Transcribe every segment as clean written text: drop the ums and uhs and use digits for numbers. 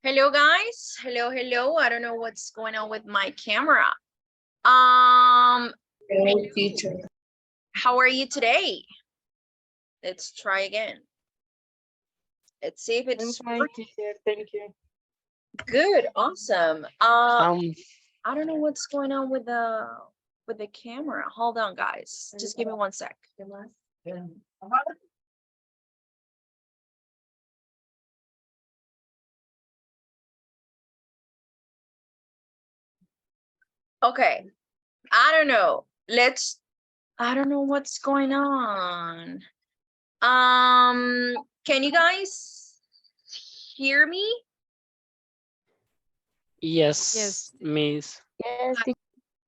Hello, guys. Hello, hello. I don't know what's going on with my camera. Hello. Hello, teacher. How are you today? Let's try again. Let's see if I'm it's fine, teacher. Thank you. good. Awesome. Um, I don't know what's going on with the camera. Hold on, guys. Just give me one sec. Okay. I don't know. I don't know what's going on. Can you guys hear me? yes, Miss. Yes,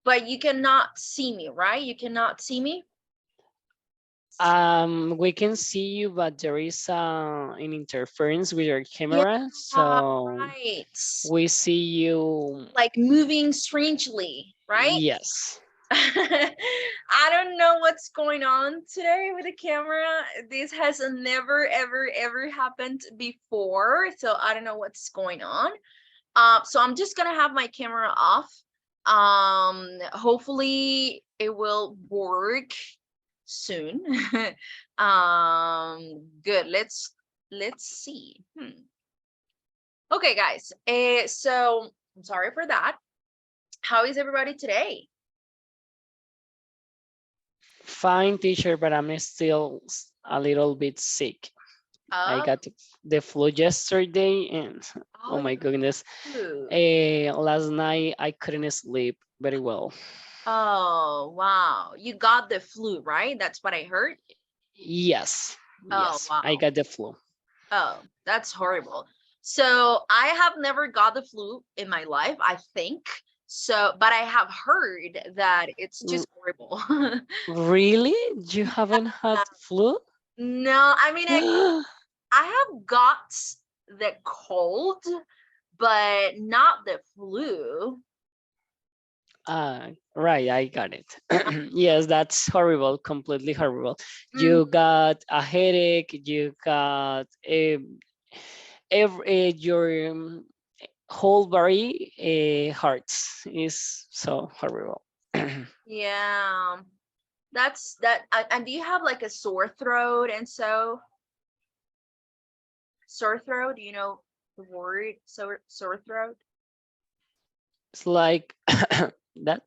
But you cannot see me, right? You cannot see me? We can see you, but there is an interference with your Yeah, camera, so right. we see you. Like moving strangely, right? Yes. I don't know what's going on today with the camera. This has never, ever, ever happened before. So I don't know what's going on. So I'm just gonna have my camera off. Hopefully it will work soon. Good. Let's see. Okay, guys. So I'm sorry for that. How is everybody today? Fine, teacher, but I'm still a little bit sick. I Oh, got the flu yesterday, and oh oh, my goodness, you. last night I couldn't sleep very well. Oh, wow. You got the flu, right? That's what I heard. Yes, Oh, yes, I wow. got the flu. Oh, that's horrible. So I have never got the flu in my life, I think. So, but I have heard that it's just R- horrible. Really? You haven't had flu? No, I mean, I have got the cold, but not the flu. Right, I got it. Yes, that's horrible, completely horrible. Mm, You got a headache, you got your whole body hurts. Is so horrible. yeah, that's that. And do you have like a sore throat? And so sore throat, do you know the word sore throat? It's like that.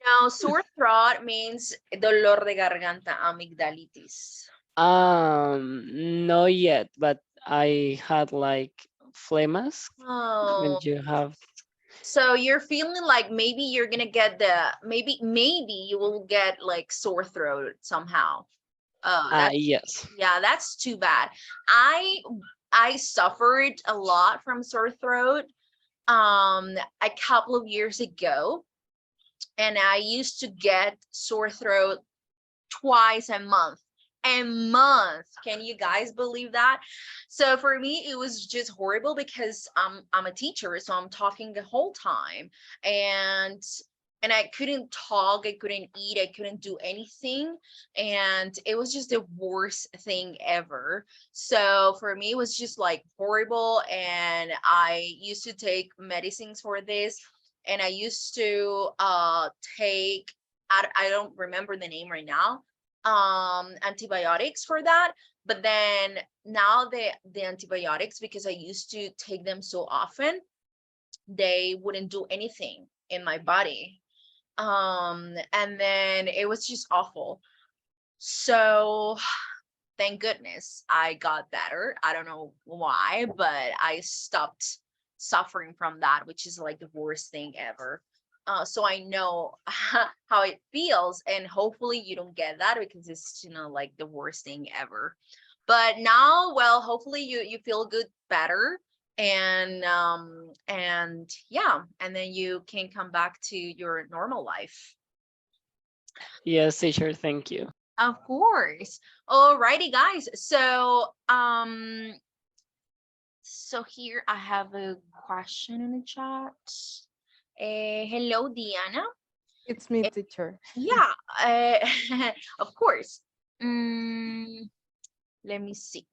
No, sore throat means dolor de garganta, amygdalitis. Not yet, but I had like phlegmas when Oh, you have. so you're feeling like maybe you're gonna get maybe you will get like sore throat somehow. Oh, Yes. yeah, that's too bad. I I suffered a lot from sore throat a couple of years ago, and I used to get sore throat twice a month. A month. Can you guys believe that? So for me, it was just horrible because I'm a teacher, so I'm talking the whole time, and I couldn't talk, I couldn't eat, I couldn't do anything, and it was just the worst thing ever. So for me, it was just like horrible, and I used to take medicines for this, and I used to take I don't remember the name right now, antibiotics for that. But then now the antibiotics, because I used to take them so often, they wouldn't do anything in my body. And then it was just awful. So thank goodness I got better. I don't know why, but I stopped suffering from that, which is like the worst thing ever. So I know how it feels, and hopefully you don't get that, because it's, like the worst thing ever. But now, well, hopefully you feel good, better, and yeah, and then you can come back to your normal life. Yes, teacher. Thank you. Of course. Alrighty, guys. So here I have a question in the chat. Hello, Diana. it's me, teacher. Yeah, of course. Let me see.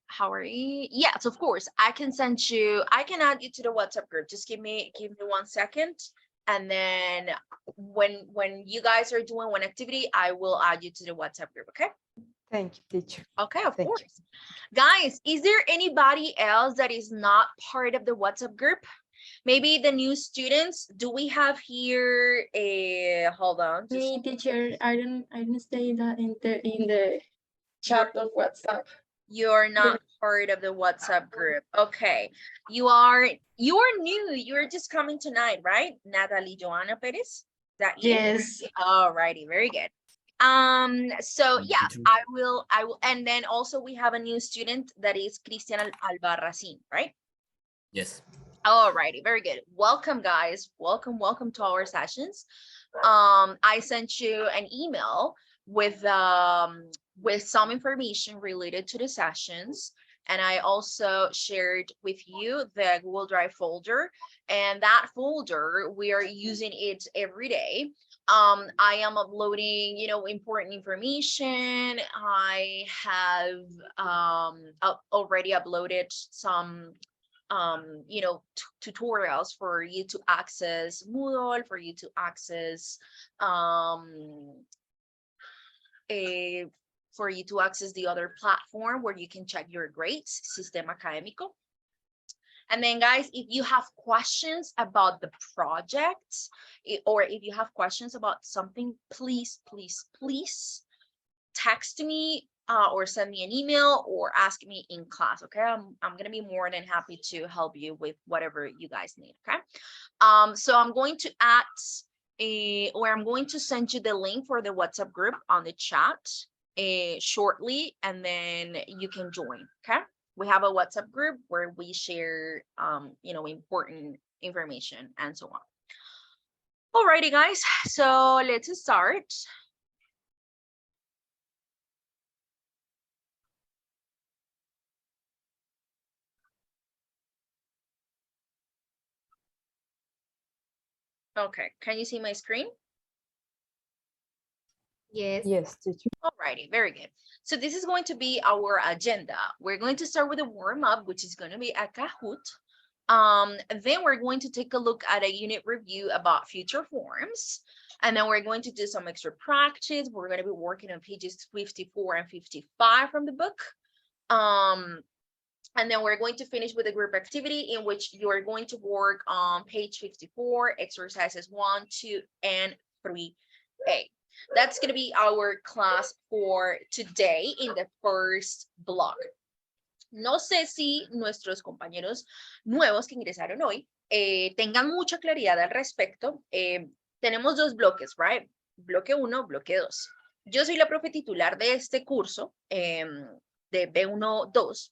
How are you? Yes, of course. I can add you to the WhatsApp group. Just give me 1 second. And then when you guys are doing one activity, I will add you to the WhatsApp group, okay? Thank you, teacher. Okay, of Thank you. course. Guys, is there anybody else that is not part of the WhatsApp group? Maybe the new students. Do we have here a hold on? Me, teacher, I don't stay that in the chat of WhatsApp. You're not part of the WhatsApp group. Okay. You are new. You're just coming tonight, right? Natalie Joanna Perez. Is that you? Yes. All righty, very good. So yeah, I will, and then also we have a new student that is Cristian Albarracin, right? Yes. All righty, very good. Welcome, guys. Welcome to our sessions. I sent you an email with some information related to the sessions, and I also shared with you the Google Drive folder, and that folder, we are using it every day. I am uploading, important information. I have already uploaded some tutorials for you to access Moodle, for you to access the other platform where you can check your grades, Sistema Académico. And then, guys, if you have questions about the project, or if you have questions about something, please text me or send me an email or ask me in class. Okay, I'm gonna be more than happy to help you with whatever you guys need. Okay, so I'm going to I'm going to send you the link for the WhatsApp group on the chat shortly, and then you can join. Okay, we have a WhatsApp group where we share important information and so on. Alrighty, guys, so let's start. Okay, can you see my screen? Yes. Yes, teacher. Alrighty, very good. So this is going to be our agenda. We're going to start with a warm-up, which is going to be a Kahoot. Then we're going to take a look at a unit review about future forms. And then we're going to do some extra practice. We're going to be working on pages 54 and 55 from the book. And then we're going to finish with a group activity in which you are going to work on page 54, exercises 1, 2, and 3A. That's going to be our class for today in the first block. No sé si nuestros compañeros nuevos que ingresaron hoy tengan mucha claridad al respecto. Tenemos dos bloques, right? Bloque 1, bloque 2. Yo soy la profe titular de este curso de B1.2.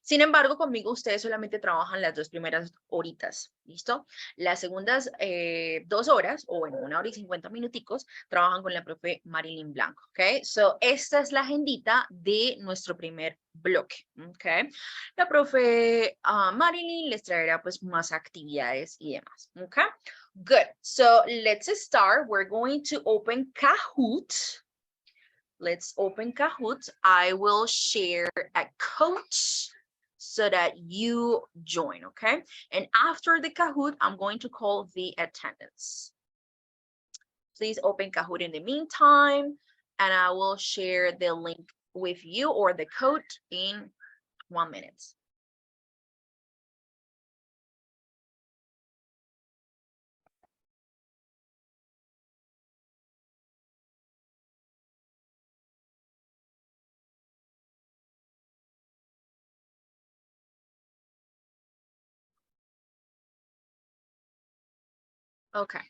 Sin embargo, conmigo ustedes solamente trabajan las 2 primeras horitas, ¿listo? Las segundas 2 horas, o bueno, 1 hora y 50 minuticos, trabajan con la profe Marilyn Blanco, ¿ok? So, esta es la agendita de nuestro primer bloque, ¿ok? La profe Marilyn les traerá pues más actividades y demás, ¿ok? Good, so let's start. We're going to open Kahoot. Let's open Kahoot. I will share a code so that you join, okay? And after the Kahoot, I'm going to call the attendance. Please open Kahoot in the meantime, and I will share the link with you or the code in 1 minute. Okay,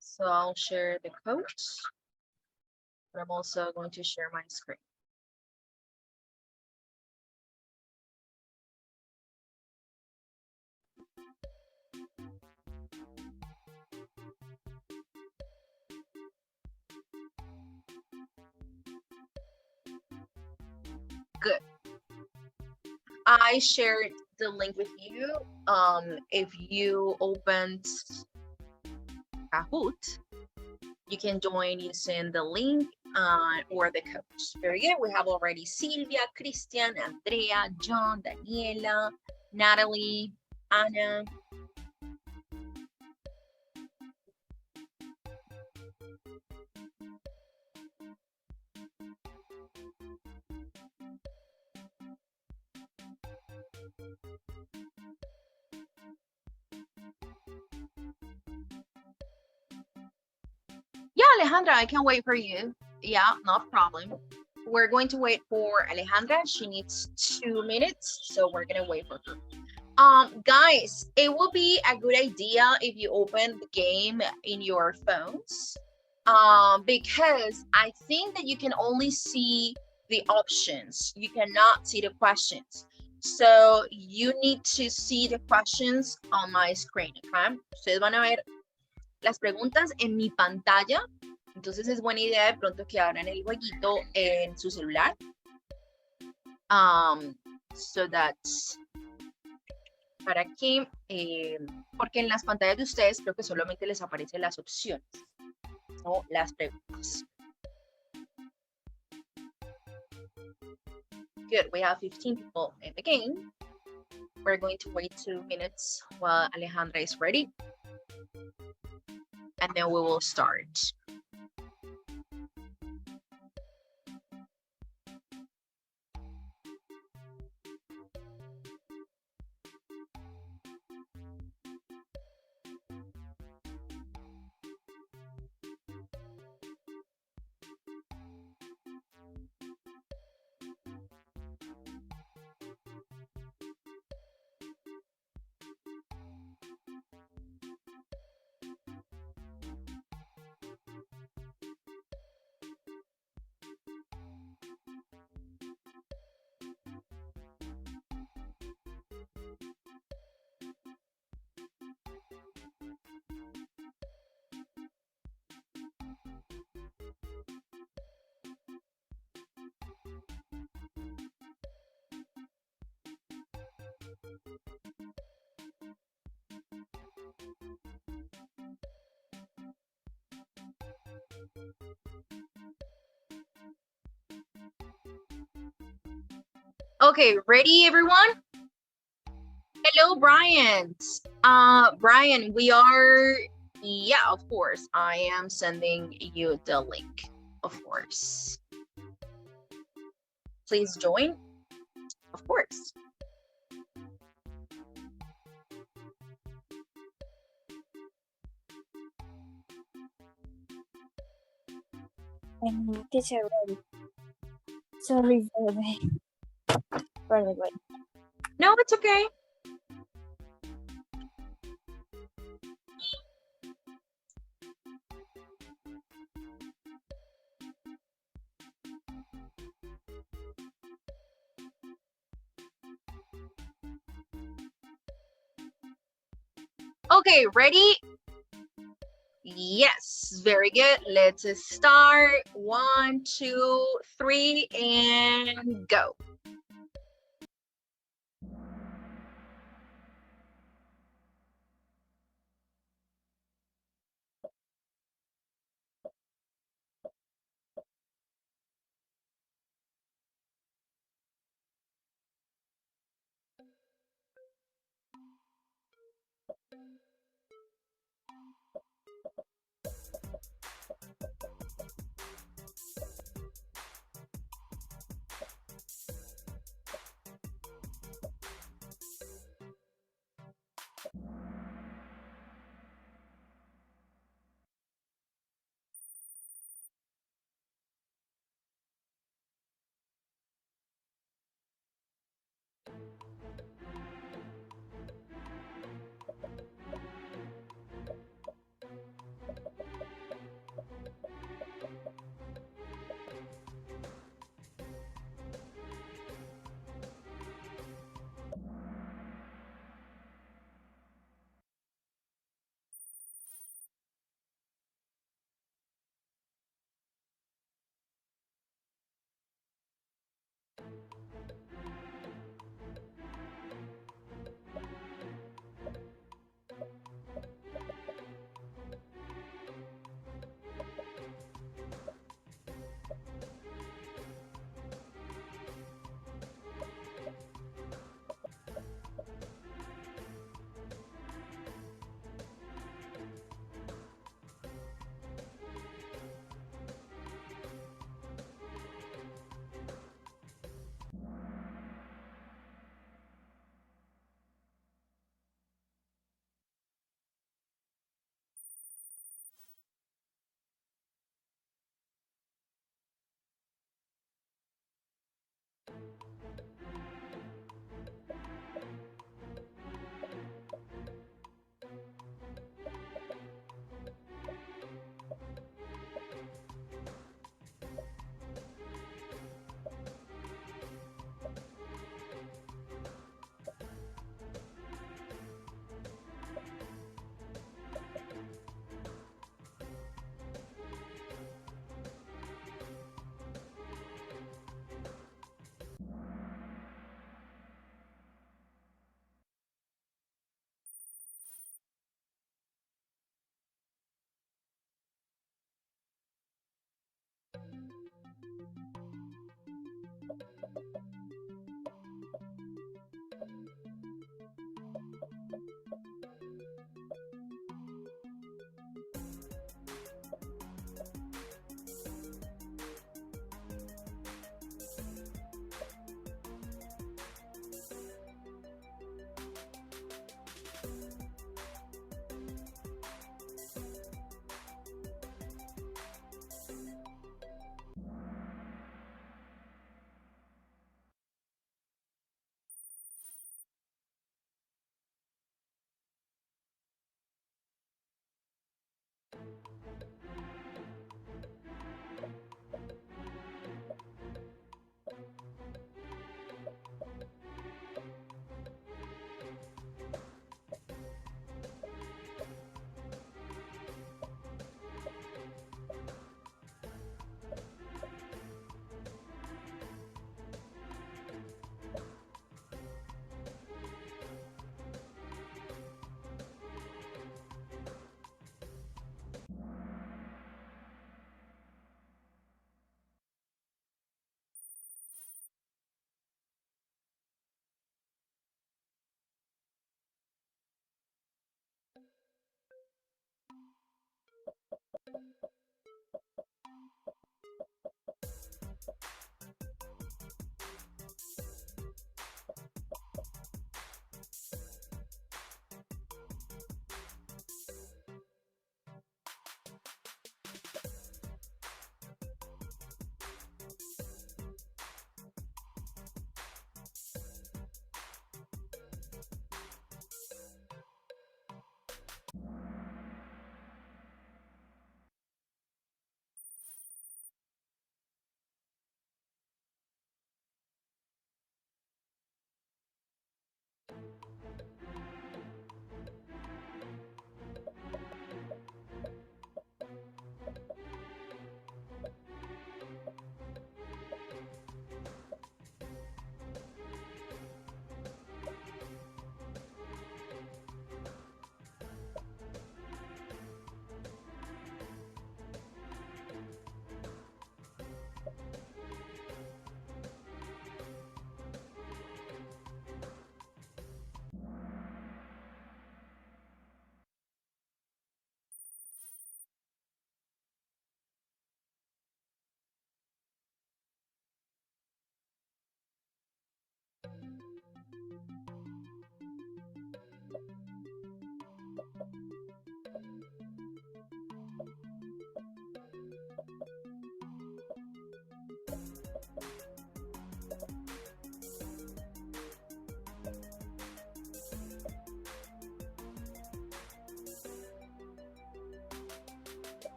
so I'll share the code, but I'm also going to share my screen. Good. I shared the link with you. If you opened Kahoot, you can join using the link or the coach. Very good. We have already Silvia, Christian, Andrea, John, Daniela, Natalie, Anna. Yeah, Alejandra, I can wait for you. Yeah, no problem. We're going to wait for Alejandra. She needs 2 minutes, so we're gonna wait for her. Guys, it will be a good idea if you open the game in your phones, because I think that you can only see the options. You cannot see the questions. So you need to see the questions on my screen, okay? Ustedes van a ver las preguntas en mi pantalla. Entonces es buena idea de pronto que abran el jueguito en su celular. So that's para que, porque en las pantallas de ustedes creo que solamente les aparecen las opciones, no las preguntas. Good, we have 15 people in the game. We're going to wait 2 minutes while Alejandra is ready. And then we will start. Okay, ready everyone? Hello, Brian. Brian, we are, yeah, of course. I am sending you the link, of course. Please join, of course. Teacher, sorry for the wait. No, it's okay. Okay, ready? Yes, very good. Let's start. 1, 2, 3, and go.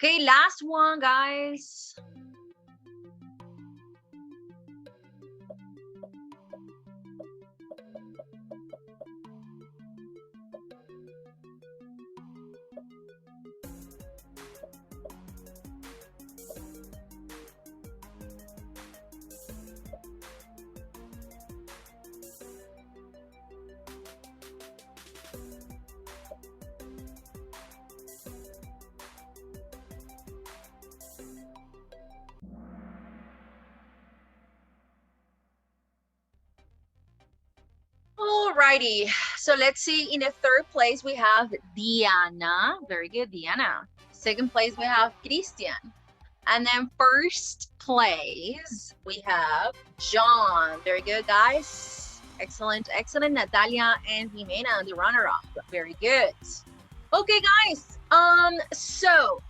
Okay, last one, guys. Alrighty, so let's see. In the third place, we have Diana. Very good, Diana. Second place, we have Christian. And then first place, we have John. Very good, guys. Excellent, excellent. Natalia and Jimena, the runner-up. Very good. Okay, guys. So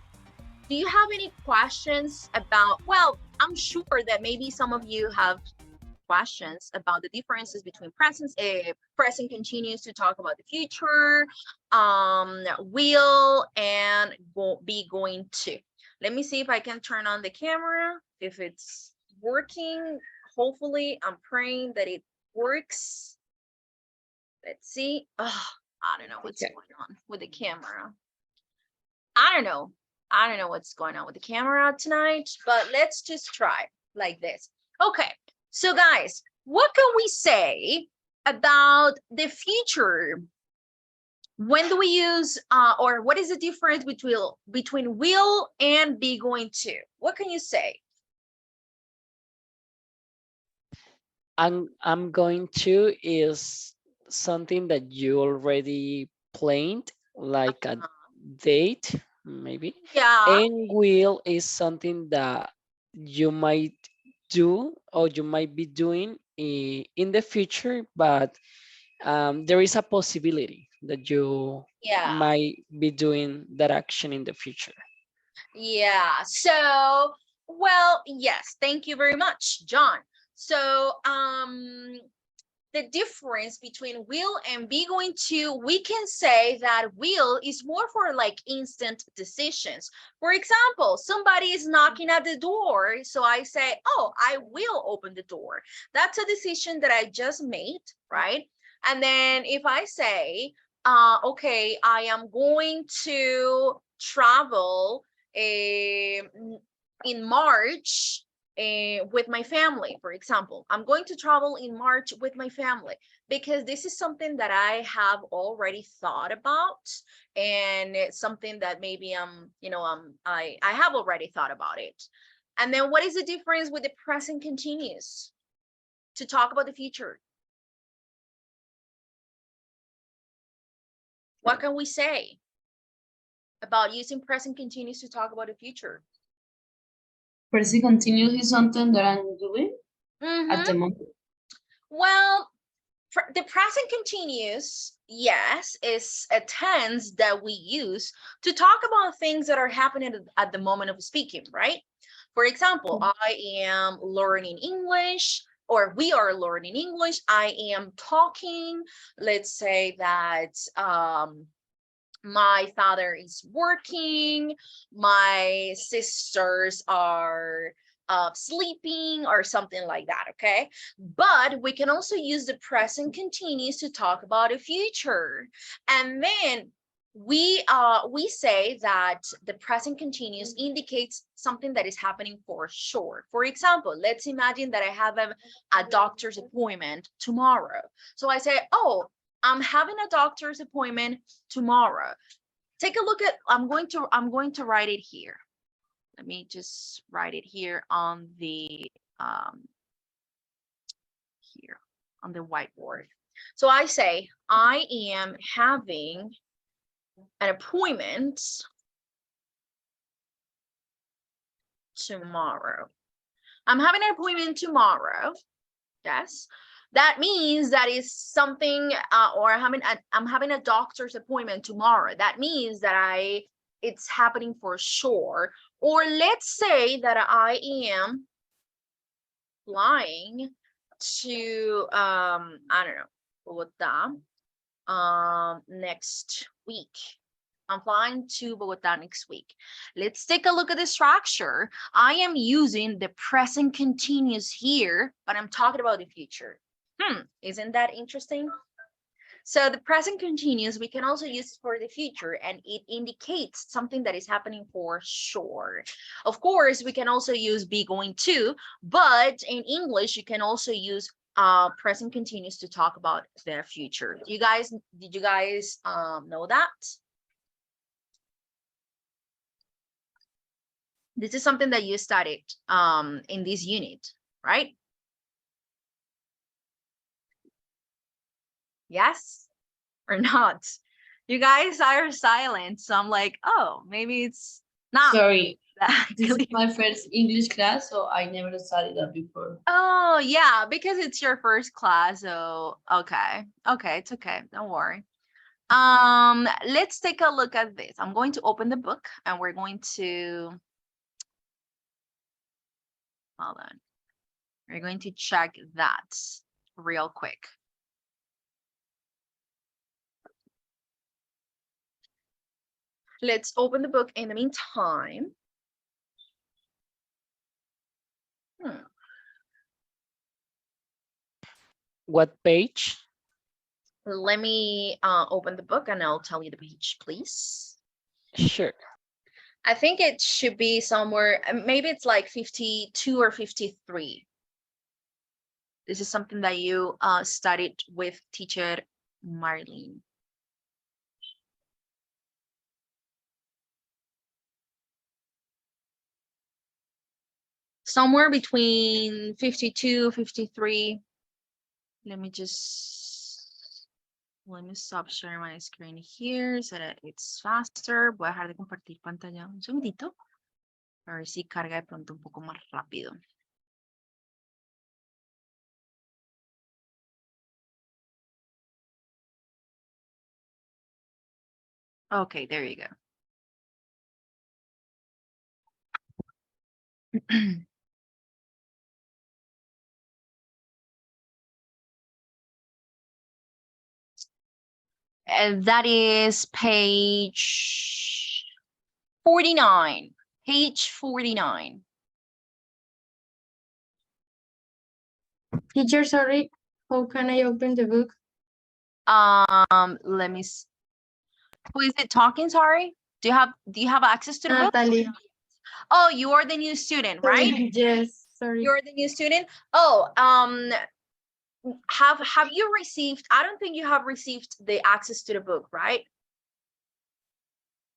do you have any questions about, well, I'm sure that maybe some of you have questions about the differences between present continuous to talk about the future, will, and be going to. Let me see if I can turn on the camera, if it's working. Hopefully, I'm praying that it works. Let's see. Oh, I don't know what's going on with the camera. I don't know what's going on with the camera tonight, but let's just try like this. Okay, so guys, what can we say about the future? When do we use, or what is the difference between will and be going to? What can you say? I'm going to is something that you already planned, like a date, maybe. Yeah. And will is something that you might do or you might be doing in the future, but there is a possibility that you might be doing that action in the future. Yeah. So, well, yes, thank you very much, John. So, the difference between will and be going to, we can say that will is more for like instant decisions. For example, somebody is knocking at the door, so I say, oh, I will open the door. That's a decision that I just made, right? And then if I say, okay, I am going to travel in March with my family, for example. I'm going to travel in March with my family because this is something that I have already thought about, and it's something that maybe I have already thought about it. And then what is the difference with the present continuous to talk about the future? What can we say about using present continuous to talk about the future? Present continuous is something that I'm doing at the moment. Well, the present continuous, yes, is a tense that we use to talk about things that are happening at the moment of speaking, right? For example, I am learning English. or we are learning English. I am talking. Let's say that my father is working, my sisters are sleeping or something like that, okay? But we can also use the present continuous to talk about the future. And then we say that the present continuous indicates something that is happening for sure. For example, let's imagine that I have a doctor's appointment tomorrow. So I say, oh, I'm having a doctor's appointment tomorrow. Take a look at, I'm going to write it here. Let me just write it here on the here on the whiteboard. So I say, I am having an appointment tomorrow. I'm having an appointment tomorrow. Yes. That means that is something, or I'm having a doctor's appointment tomorrow. That means that it's happening for sure. Or let's say that I am flying to, I don't know, Bogota, next week. I'm flying to Bogota next week. Let's take a look at the structure. I am using the present continuous here, but I'm talking about the future. Isn't that interesting? So the present continuous, we can also use for the future, and it indicates something that is happening for sure. Of course, we can also use be going to, but in English, you can also use present continuous to talk about the future. Did you guys know that? This is something that you studied in this unit, right? Yes or not? You guys are silent, so I'm like, oh, maybe it's not. Sorry, that this is clear. my first English class, so I never studied that before. Oh yeah, because it's your first class, so okay, it's okay, don't worry. Let's take a look at this. I'm going to open the book and we're going to, hold on, we're going to check that real quick. Let's open the book in the meantime. What page? Let me open the book and I'll tell you the page, please. Sure. I think it should be somewhere, maybe it's like 52 or 53. This is something that you studied with teacher Marlene. Somewhere between 52, 53. Let me stop sharing my screen here so that it's faster. Voy a dejar de compartir pantalla un segundito. A ver si carga de pronto un poco más rápido. Okay, there you go. And that is page 49. Page 49. Teacher, sorry, how can I open the book? Let me. Who is it talking? Sorry. Do you have access to the book? Natalie. Oh, you are the new student, right? Yes, sorry. You're the new student. Oh, have you received? I don't think you have received the access to the book, right?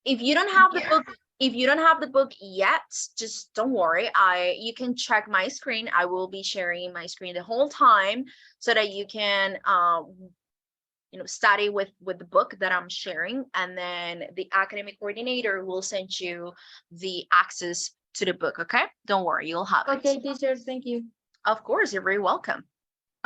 If you don't have the book, if you don't have the book yet, just don't worry. You can check my screen. I will be sharing my screen the whole time so that you can study with the book that I'm sharing, and then the academic coordinator will send you the access to the book. Okay, don't worry, you'll have it. Okay, teacher, thank you. Of course, you're very welcome.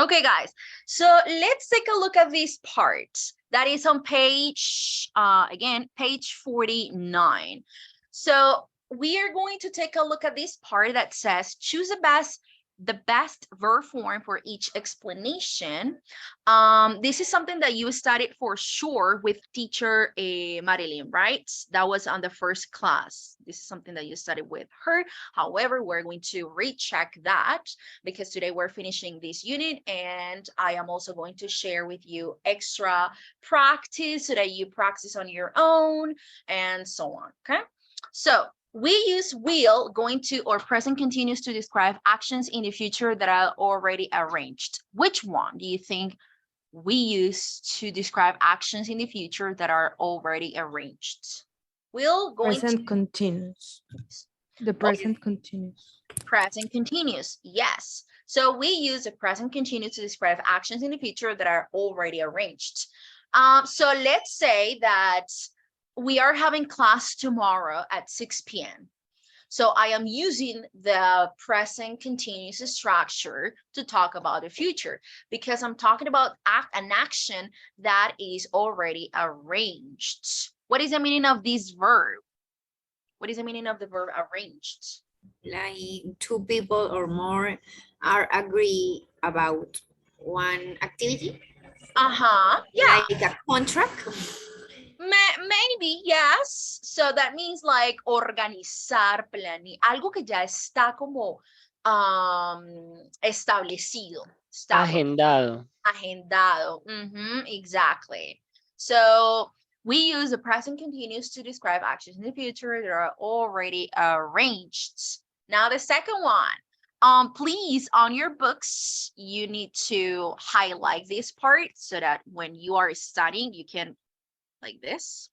Okay, guys, so let's take a look at this part that is on page, again, page 49. So we are going to take a look at this part that says, choose the best the best verb form for each explanation. This is something that you studied for sure with teacher Marilyn, right? That was on the first class. This is something that you studied with her. However, we're going to recheck that because today we're finishing this unit, and I am also going to share with you extra practice so that you practice on your own and so on, okay? So we use will, going to, or present continuous to describe actions in the future that are already arranged. Which one do you think we use to describe actions in the future that are already arranged? Will, going Present to, continuous. The present continuous. present continuous, yes. So we use the present continuous to describe actions in the future that are already arranged. So let's say that we are having class tomorrow at 6 p.m. So I am using the present continuous structure to talk about the future because I'm talking about an action that is already arranged. What is the meaning of this verb? What is the meaning of the verb arranged? Like two people or more are agree about one activity. Yeah. Like a contract. Maybe, yes. So that means like organizar, algo que ya está como establecido. Agendado. Agendado. Exactly. So we use the present continuous to describe actions in the future that are already arranged. Now the second one. Please, on your books, you need to highlight this part so that when you are studying, you can like this.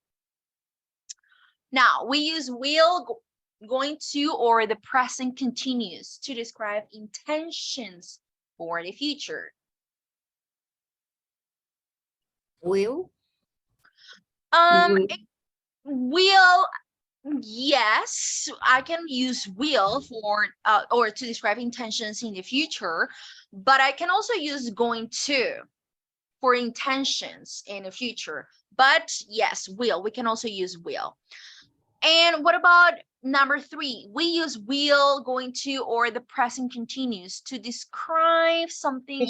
Now we use will, going to, or the present continuous to describe intentions for the future. Will. Will, yes, I can use will for or to describe intentions in the future, but I can also use going to for intentions in the future. But yes, will, we can also use will. And what about number 3? We use will, going to, or the present continuous to describe something.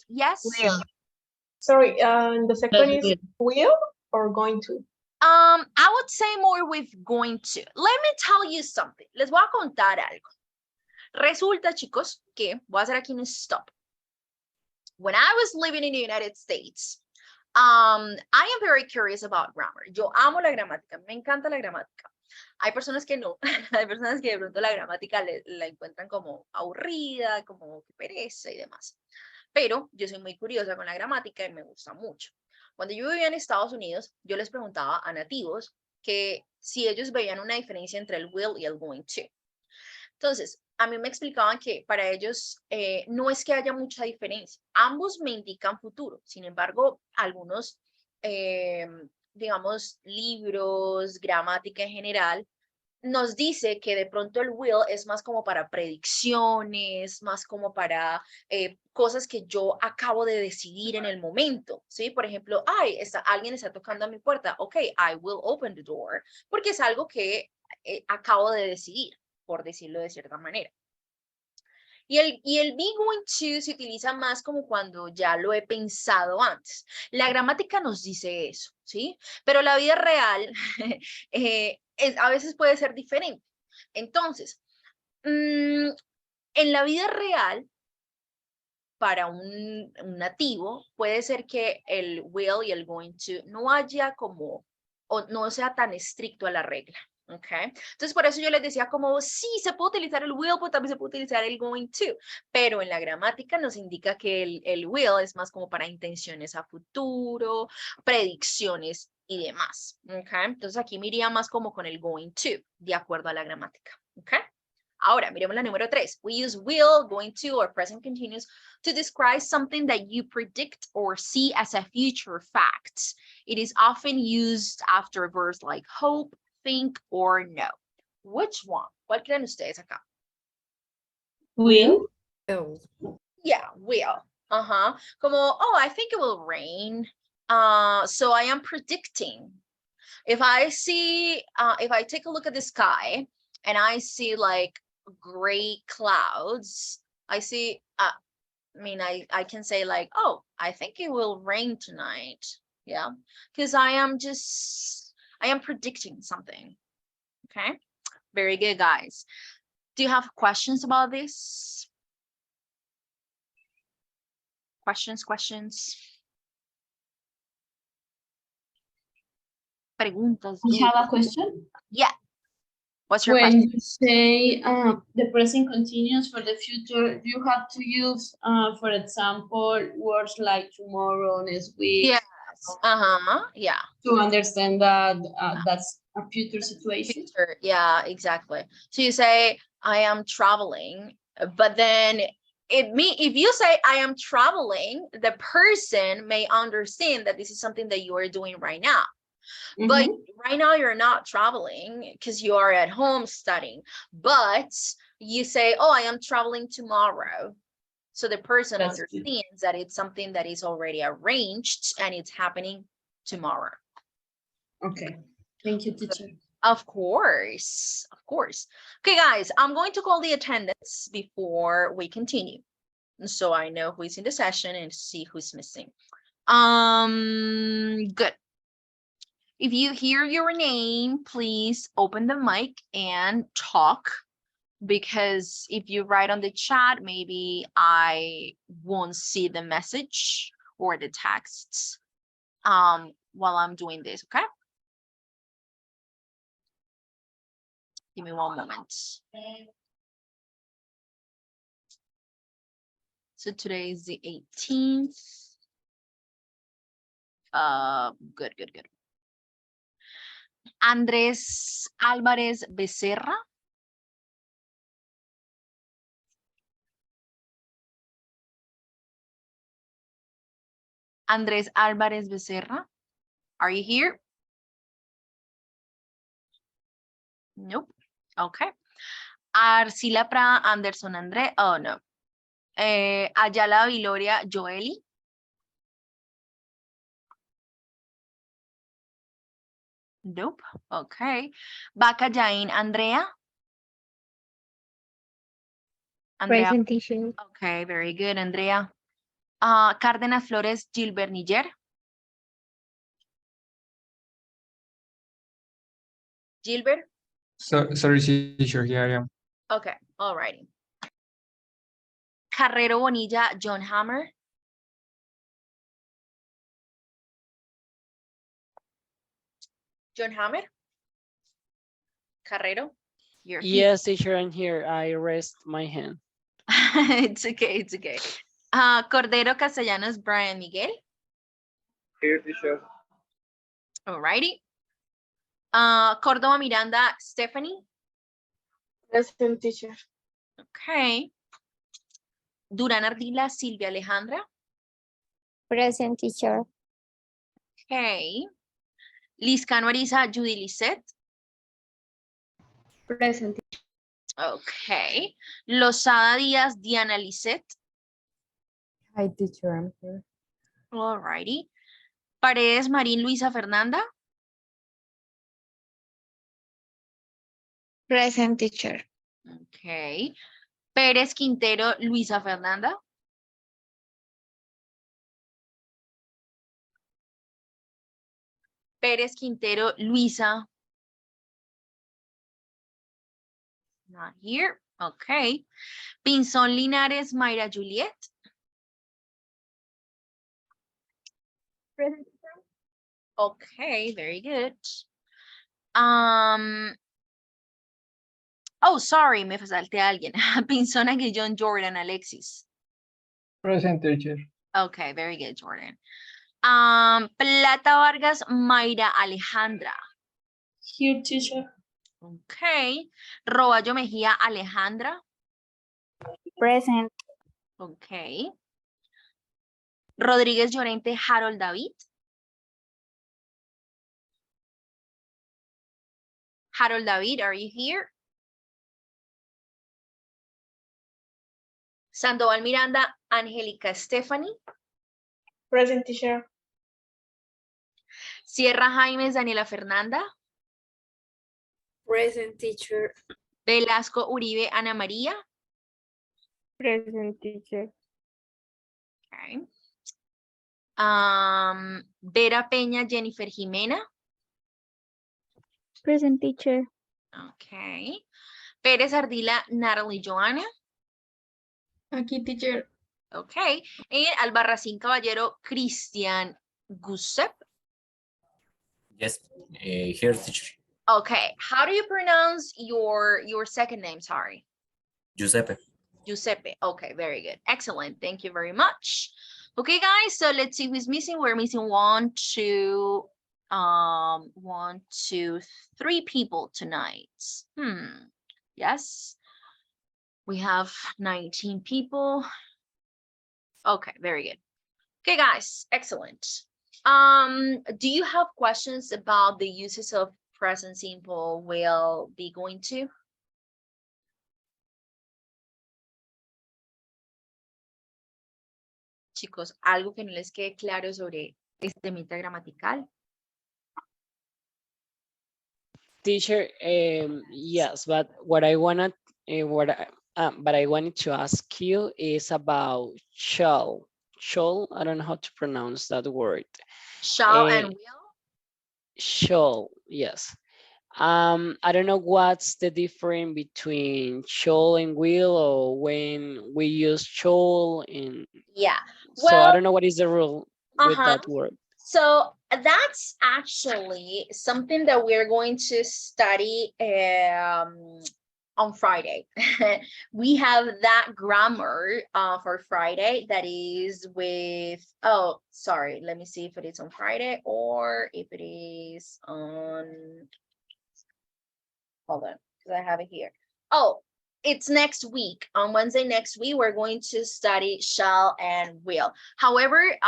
Yes. Will. Sorry, the second is will or going to? I would say more with going to. Let me tell you something. Les voy a contar algo. Resulta, chicos, que voy a hacer aquí un stop. When I was living in the United States, I am very curious about grammar. Yo amo la gramática, me encanta la gramática. Hay personas que no, hay personas que de pronto la gramática la encuentran como aburrida, como que pereza y demás. Pero yo soy muy curiosa con la gramática y me gusta mucho. Cuando yo vivía en Estados Unidos, yo les preguntaba a nativos que si ellos veían una diferencia entre el will y el going to. Entonces, a mí me explicaban que para ellos no es que haya mucha diferencia. Ambos me indican futuro. Sin embargo, algunos, digamos, libros, gramática en general, nos dice que de pronto el will es más como para predicciones, más como para cosas que yo acabo de decidir en el momento, ¿sí? Por ejemplo, alguien está tocando a mi puerta, ok, I will open the door, porque es algo que acabo de decidir, por decirlo de cierta manera. Y el be going to se utiliza más como cuando ya lo he pensado antes. La gramática nos dice eso, ¿sí? Pero la vida real a veces puede ser diferente. Entonces, en la vida real, para un nativo, puede ser que el will y el going to no haya como, o no sea tan estricto a la regla. Okay. Entonces, por eso yo les decía como, sí, se puede utilizar el will, pero también se puede utilizar el going to, pero en la gramática nos indica que el will es más como para intenciones a futuro, predicciones y demás, okay. Entonces, aquí me iría más como con el going to, de acuerdo a la gramática, okay. Ahora, miremos la número 3. We use will, going to, or present continuous to describe something that you predict or see as a future fact. It is often used after verbs like hope, think, or know. Which one? ¿Cuál creen ustedes acá? Will. Yeah, will. Como, oh, I think it will rain. So I am predicting. If I see, if I take a look at the sky and I see like gray clouds, I see, I mean, I can say like, oh, I think it will rain tonight. Yeah, because I am predicting something. Okay, very good, guys. Do you have questions about this? Questions? Preguntas. We have a question. Yeah. What's your When question? you say the present continuous for the future, you have to use, for example, words like tomorrow, next week. Yes. Yeah. To understand that that's a future situation. Future. Yeah, exactly. So you say, I am traveling, but then if you say I am traveling, the person may understand that this is something that you are doing right now. But right now you're not traveling because you are at home studying. But you say, oh, I am traveling tomorrow. So the person That's understands that it's something that is already arranged and it's happening tomorrow. Okay. Thank you, teacher. Of course. Okay, guys, I'm going to call the attendance before we continue. So I know who is in the session and see who's missing. Good. If you hear your name, please open the mic and talk, because if you write on the chat, maybe I won't see the message or the texts while I'm doing this, okay? Give me one moment. So today is the 18th. Good. Andrés Álvarez Becerra. Andrés Álvarez Becerra, are you here? Nope. Okay. Arcila Pra Anderson André. Oh, no. Ayala Viloria Joeli. Nope. Okay. Baca Jain Andrea. Andrea. Present, teacher. Okay, very good, Andrea. Cárdenas Flores Gilbert Niger. Gilbert? Sorry, teacher, here I am. Okay, all righty. Carrero Bonilla John Hammer. John Hammer? Carrero? You're here. Yes, teacher, I'm here. I rest my hand. It's okay. Cordero Castellanos Brian Miguel. Here, teacher. All righty. Córdoba Miranda Stephanie. Present, teacher. Okay. Durán Ardila Silvia Alejandra. Present, teacher. Okay. Liscano Ariza Judy Lisette. Present. Okay. Lozada Díaz Diana Lisette. Hi, teacher, I'm here. All righty. Paredes Marín Luisa Fernanda. Present, teacher. Okay. Pérez Quintero Luisa Fernanda. Pérez Quintero Luisa. Not here. Okay. Pinzón Linares Mayra Juliet. Present. Okay, very good. Oh, sorry, me salté a alguien. Pinzón Aguillón Jordan Alexis. Present, teacher. Okay, very good, Jordan. Plata Vargas Mayra Alejandra. Here, teacher. Okay. Roballo Mejía Alejandra. Present. Okay. Rodríguez Llorente Harold David. Harold David, are you here? Sandoval Miranda Angélica Stephanie. Present, teacher. Sierra Jaimes Daniela Fernanda. Present, teacher. Velasco Uribe Ana María. Present teacher. Okay. Vera Peña, Jennifer Jimena. Present teacher. Okay. Pérez Ardila, Natalie Joana. Aquí, teacher. Okay. And Albarracín Caballero, Cristian Giuseppe. Yes, here, teacher. Okay. How do you pronounce your second name? Sorry. Giuseppe. Giuseppe. Okay, very good. Excellent. Thank you very much. Okay, guys, so let's see who's missing. We're missing 1, 2, 3 people tonight. Yes. We have 19 people. Okay, very good. Okay, guys, excellent. Do you have questions about the uses of present simple will be going to? Chicos, algo que no les quede claro sobre este meta gramatical. Teacher, yes, but what I wanted to ask you is about shall. Shall, I don't know how to pronounce that word. Shall Eh, and will? Shall, yes. I don't know what's the difference between shall and will, or when we use shall, and Yeah. so I Well, don't know what is the rule with that word. So that's actually something that we're going to study on Friday. We have that grammar for Friday that is with, oh, sorry, let me see if it is on Friday or if it is on, hold on, because I have it here. Oh, it's next week. On Wednesday next week, we're going to study shall and will. However,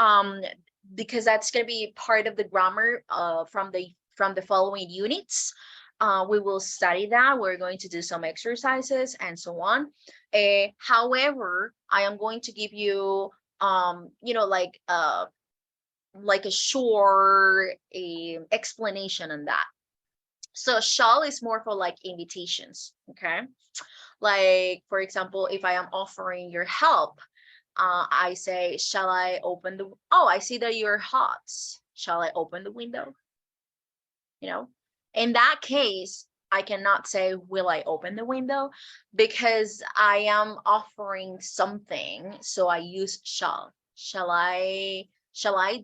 because that's going to be part of the grammar from the following units, we will study that. We're going to do some exercises and so on. However, I am going to give you like a short explanation on that. So shall is more for like invitations, okay? Like, for example, if I am offering your help, I say, shall I open the, oh, I see that you're hot. Shall I open the window? You know, in that case, I cannot say, will I open the window? Because I am offering something. So I use shall. Shall I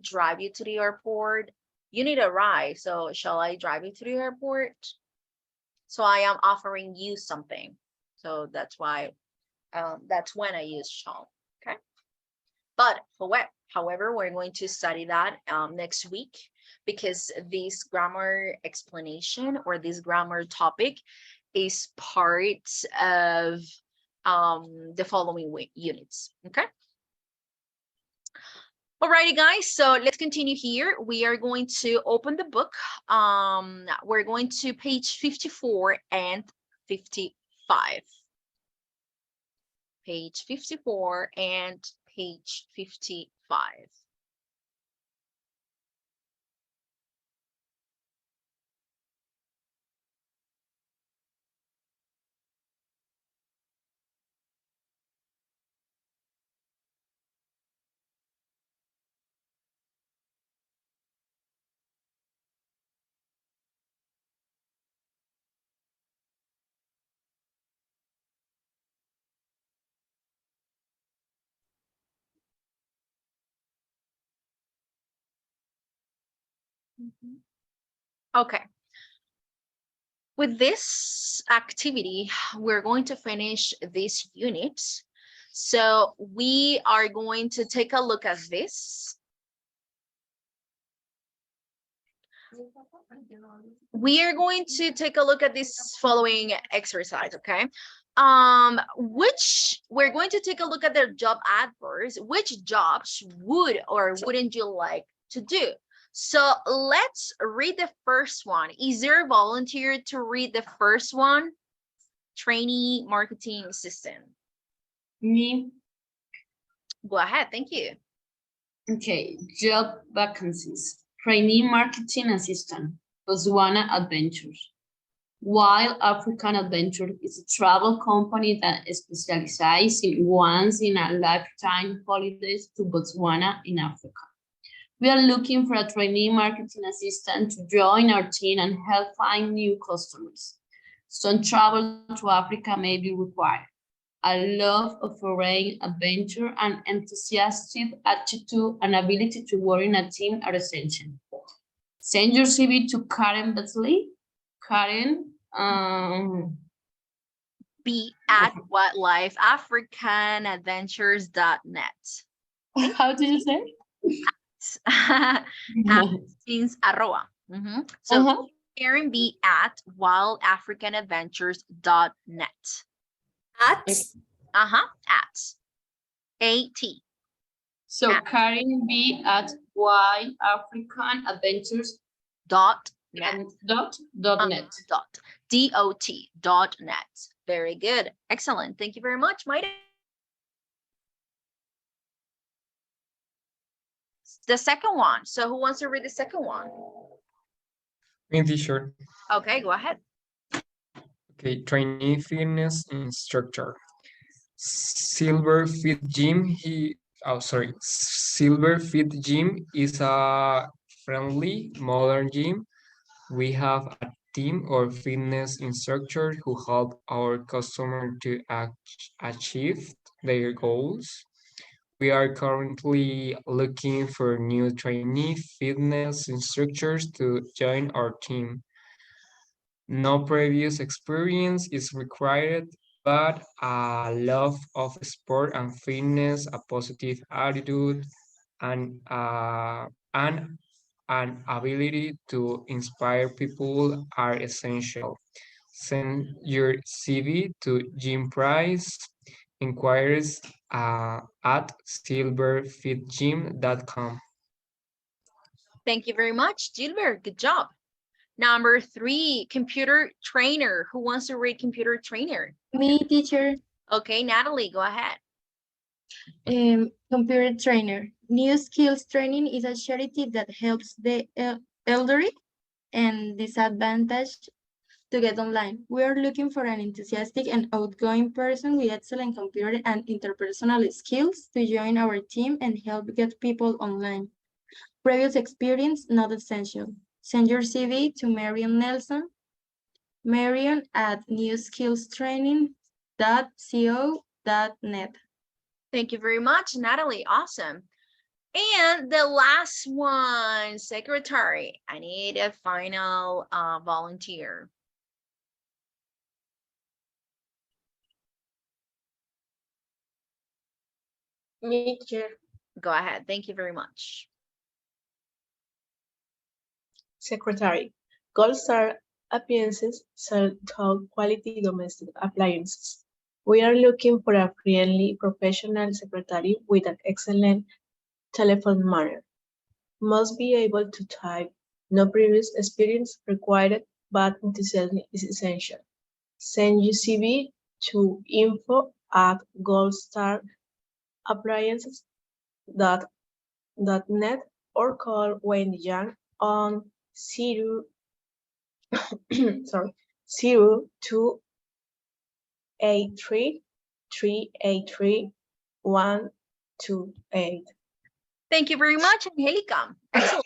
drive you to the airport? You need a ride. So shall I drive you to the airport? So I am offering you something. So that's why, that's when I use shall. Okay. But however, we're going to study that next week, because this grammar explanation or this grammar topic is part of the following units. Okay. Alrighty, guys, so let's continue here. We are going to open the book. We're going to page 54 and 55. Page 54 and page 55. Okay. With this activity, we're going to finish this unit. So we are going to take a look at this. We are going to take a look at this following exercise, okay? Which we're going to take a look at the job adverbs. Which jobs would or wouldn't you like to do? So let's read the first one. Is there a volunteer to read the first one? Trainee marketing assistant. Me. Go ahead, thank you. Okay, job vacancies. Trainee marketing assistant. Botswana adventures. Wild African Adventure is a travel company that specializes in once in a lifetime holidays to Botswana in Africa. We are looking for a trainee marketing assistant to join our team and help find new customers. Some travel to Africa may be required. A love of foreign adventure and enthusiastic attitude and ability to work in a team are essential. Send your CV to Karen Betley. Karen, Be at wildlifeafricanadventures.net. how did you say? At means arroba. So Uh-huh. Karen B at wildafricanadventures.net. At At AT. So At. Karen B at yafricanadventures Dot net. and dot net. DOT.net. Very good. Excellent. Thank you very much, Maida. The second one. So who wants to read the second one? Me, teacher. Okay, go ahead. Okay, trainee fitness instructor. Silver Fit Gym. Silver Fit Gym is a friendly, modern gym. We have a team of fitness instructors who help our customers to achieve their goals. We are currently looking for new trainee fitness instructors to join our team. No previous experience is required, but a love of sport and fitness, a positive attitude, and an ability to inspire people are essential. Send your CV to Jim Price. Inquiries at silverfitgym.com. Thank you very much, Gilbert. Good job. Number 3, computer trainer. Who wants to read computer trainer? Me, teacher. Okay, Natalie, go ahead. Computer trainer. New Skills Training is a charity that helps the elderly and disadvantaged to get online. We are looking for an enthusiastic and outgoing person with excellent computer and interpersonal skills to join our team and help get people online. Previous experience not essential. Send your CV to Marion Nelson. Marion at newskillstraining.co.net. Thank you very much, Natalie. Awesome. And the last one, secretary. I need a final volunteer. Me, teacher. Go ahead. Thank you very much. Secretary. Gold Star Appliances sell top quality domestic appliances. We are looking for a friendly professional secretary with an excellent telephone manner. Must be able to type. No previous experience required, but enthusiasm is essential. Send your CV to info@goldstarappliances.net or call Wayne Young on 0283-383-128. Thank you very much, Angelica. Excellent.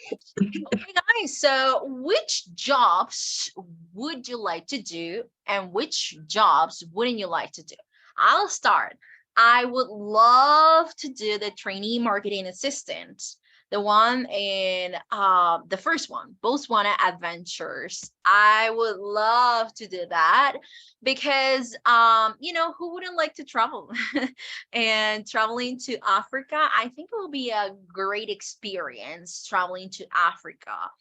Okay, guys, so which jobs would you like to do and which jobs wouldn't you like to do? I'll start. I would love to do the trainee marketing assistant, the one in the first one, Botswana Adventures. I would love to do that because who wouldn't like to travel? And traveling to Africa, I think it will be a great experience traveling to Africa.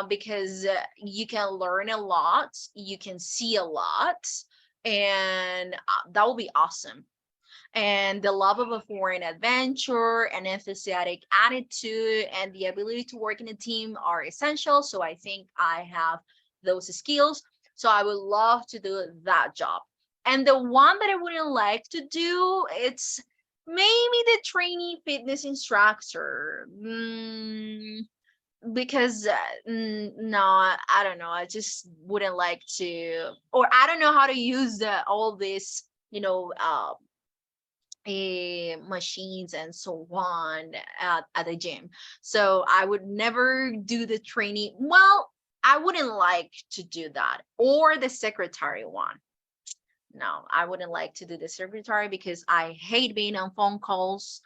Because you can learn a lot, you can see a lot, and that will be awesome. And the love of a foreign adventure, an enthusiastic attitude, and the ability to work in a team are essential. So I think I have those skills. So I would love to do that job. And the one that I wouldn't like to do, it's maybe the trainee fitness instructor. because no, I don't know. I just wouldn't like to, or I don't know how to use all this, machines and so on at the gym. So I would never do the training. Well, I wouldn't like to do that, or the secretary one. No, I wouldn't like to do the secretary because I hate being on phone calls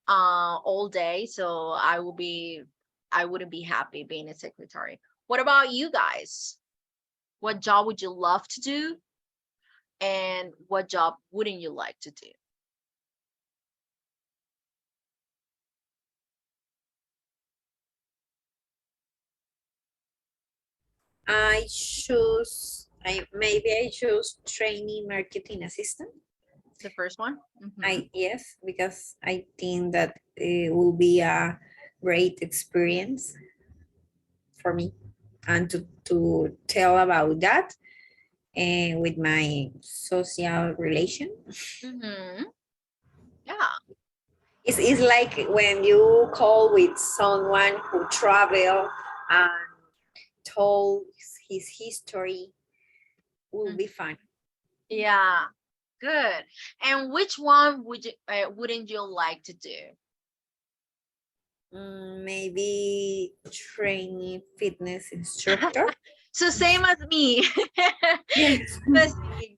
all day. So I wouldn't be happy being a secretary. What about you guys? What job would you love to do? And what job wouldn't you like to do? Maybe I choose training marketing assistant. The first one? Yes, because I think that it will be a great experience for me, and to tell about that and with my social relation. Yeah. It's like when you call with someone who travel and told his history, will be fun. Yeah, good. And which one wouldn't you like to do? Maybe training fitness instructor. So same as me. Yes.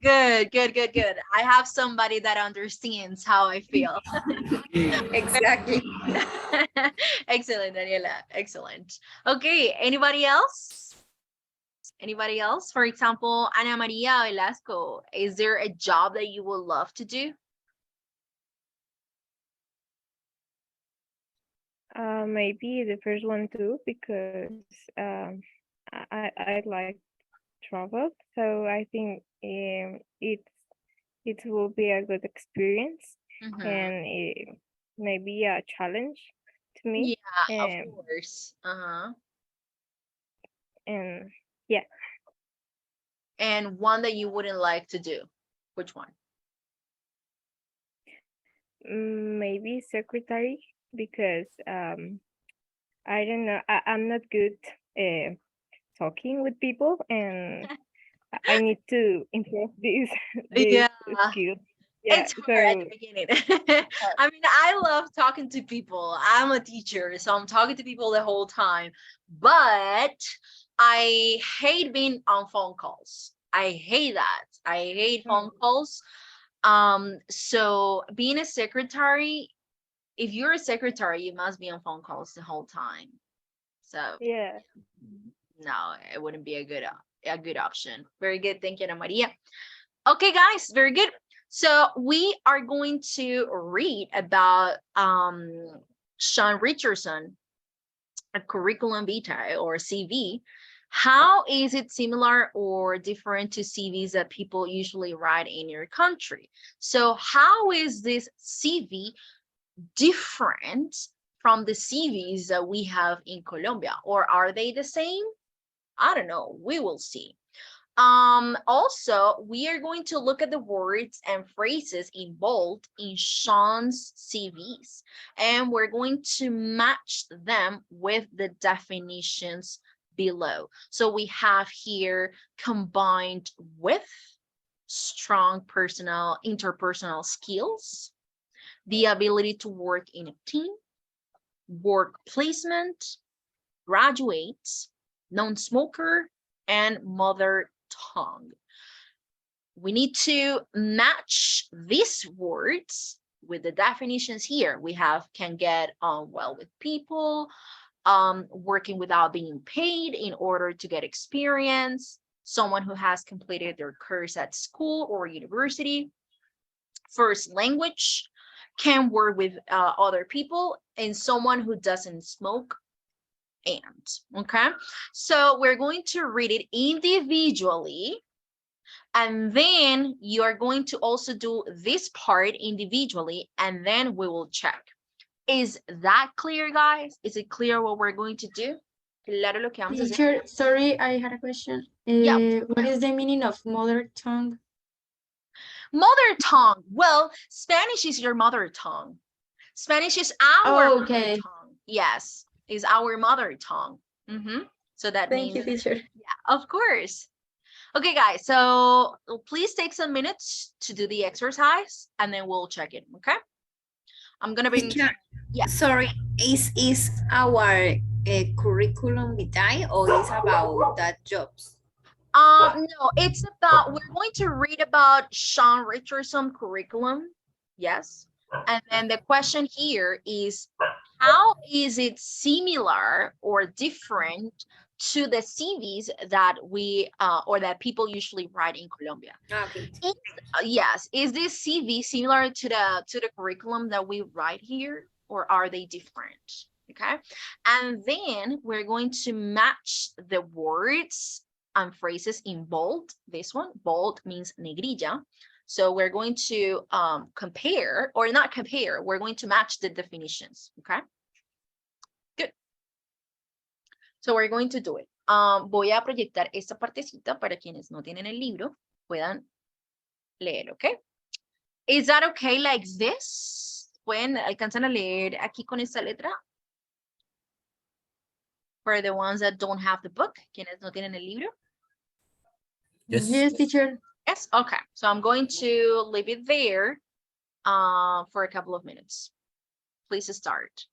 Good, good, good, good. I have somebody that understands how I feel. Exactly. Excellent, Daniela. Excellent. Okay, anybody else? Anybody else? For example, Ana Maria Velasco, is there a job that you would love to do? Maybe the first one too, because I like travel, so I think it will be a good experience and maybe a challenge to me. Yeah, of course. And yeah. And one that you wouldn't like to do, which one? Maybe secretary, because I don't know, I'm not good talking with people, and I need to improve this skill. Yeah, It's hard at the beginning. I mean, I love talking to people. I'm a teacher, so I'm talking to people the whole time. But I hate being on phone calls. I hate that. I hate phone calls. So being a secretary, if you're a secretary, you must be on phone calls the whole time. So yeah, no, it wouldn't be a good option. Very good. Thank you, Ana Maria. Okay, guys, very good. So we are going to read about Sean Richardson, a curriculum vitae or CV. How is it similar or different to CVs that people usually write in your country? So how is this CV different from the CVs that we have in Colombia? Or are they the same? I don't know. We will see. Also, we are going to look at the words and phrases involved in Sean's CVs, and we're going to match them with the definitions below. So we have here combined with, strong interpersonal skills, the ability to work in a team, work placement, graduate, non-smoker, and mother tongue. We need to match these words with the definitions here. We have can get on well with people, working without being paid in order to get experience, someone who has completed their course at school or university, first language, can work with other people, and someone who doesn't smoke. And okay, so we're going to read it individually, and then you are going to also do this part individually, and then we will check. Is that clear, guys? Is it clear what we're going to do? Claro lo que vamos a hacer. Teacher, sorry, I had a question. Yeah. What is the meaning of mother tongue? Mother tongue. Well, Spanish is your mother tongue. Spanish is our mother tongue. Yes, is our mother tongue. So that Thank you, means, teacher. yeah, of course. Okay, guys, so please take some minutes to do the exercise and then we'll check it, okay? I'm gonna bring, Teacher, yeah. sorry, is our curriculum vitae or is about that jobs? No, it's about, we're going to read about Sean Richardson curriculum, yes. And then the question here is, how is it similar or different to the CVs that we, or that people usually write in Colombia? Okay. Yes, is this CV similar to the curriculum that we write here, or are they different? Okay, and then we're going to match the words and phrases in bold. This one, bold means negrilla. So we're going to compare, or not compare, we're going to match the definitions, okay? Good. So we're going to do it. Voy a proyectar esta partecita para quienes no tienen el libro puedan leer, ¿ok? Is that okay like this? ¿Pueden, alcanzan a leer aquí con esta letra? For the ones that don't have the book, quienes no tienen el libro. Yes. Yes, teacher. Yes, okay. So I'm going to leave it there for a couple of minutes. Please start.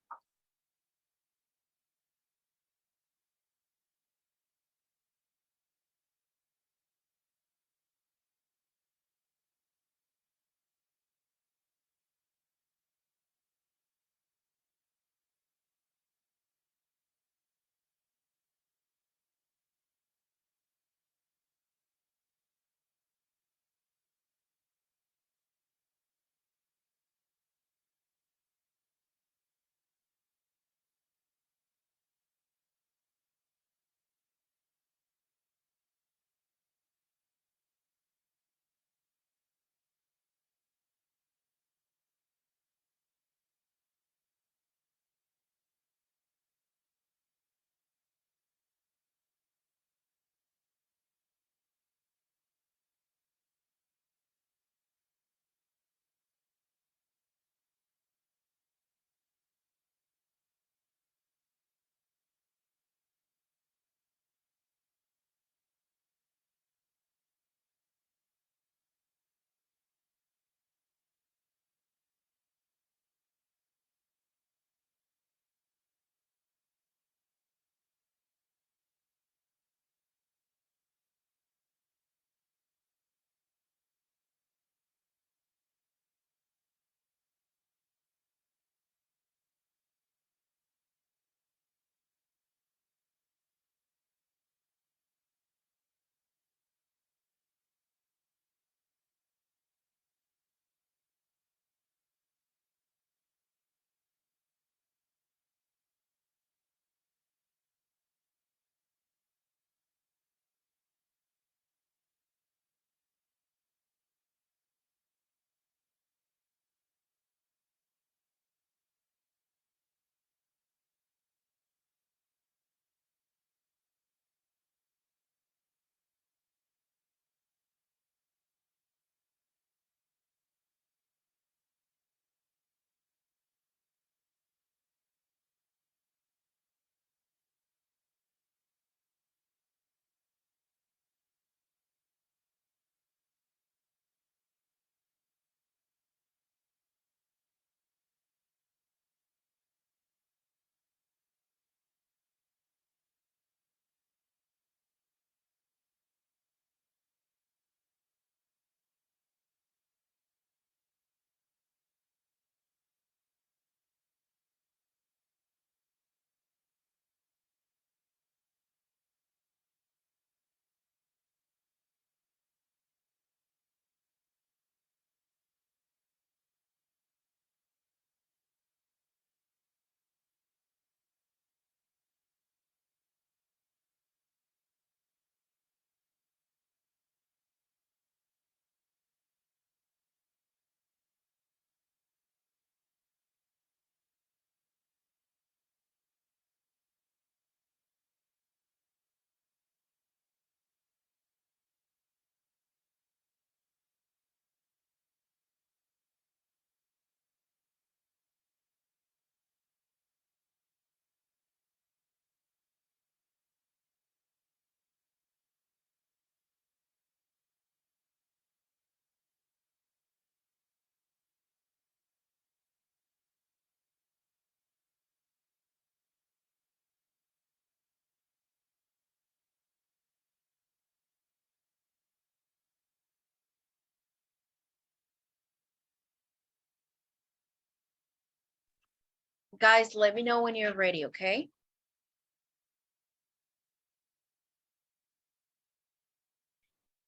Guys, let me know when you're ready, okay?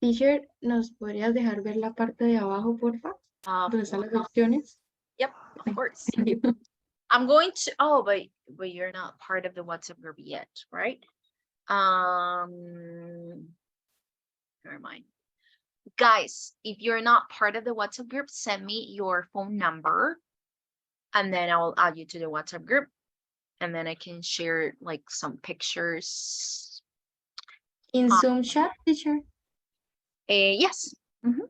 Teacher, ¿nos podrías dejar ver la parte de abajo, porfa? ¿Dónde están las opciones? Yep, of course. Thank you. I'm going to, oh, but you're not part of the WhatsApp group yet, right? Never mind. Guys, if you're not part of the WhatsApp group, send me your phone number and then I will add you to the WhatsApp group and then I can share like some pictures. In Zoom chat, teacher? Yes. Mhm.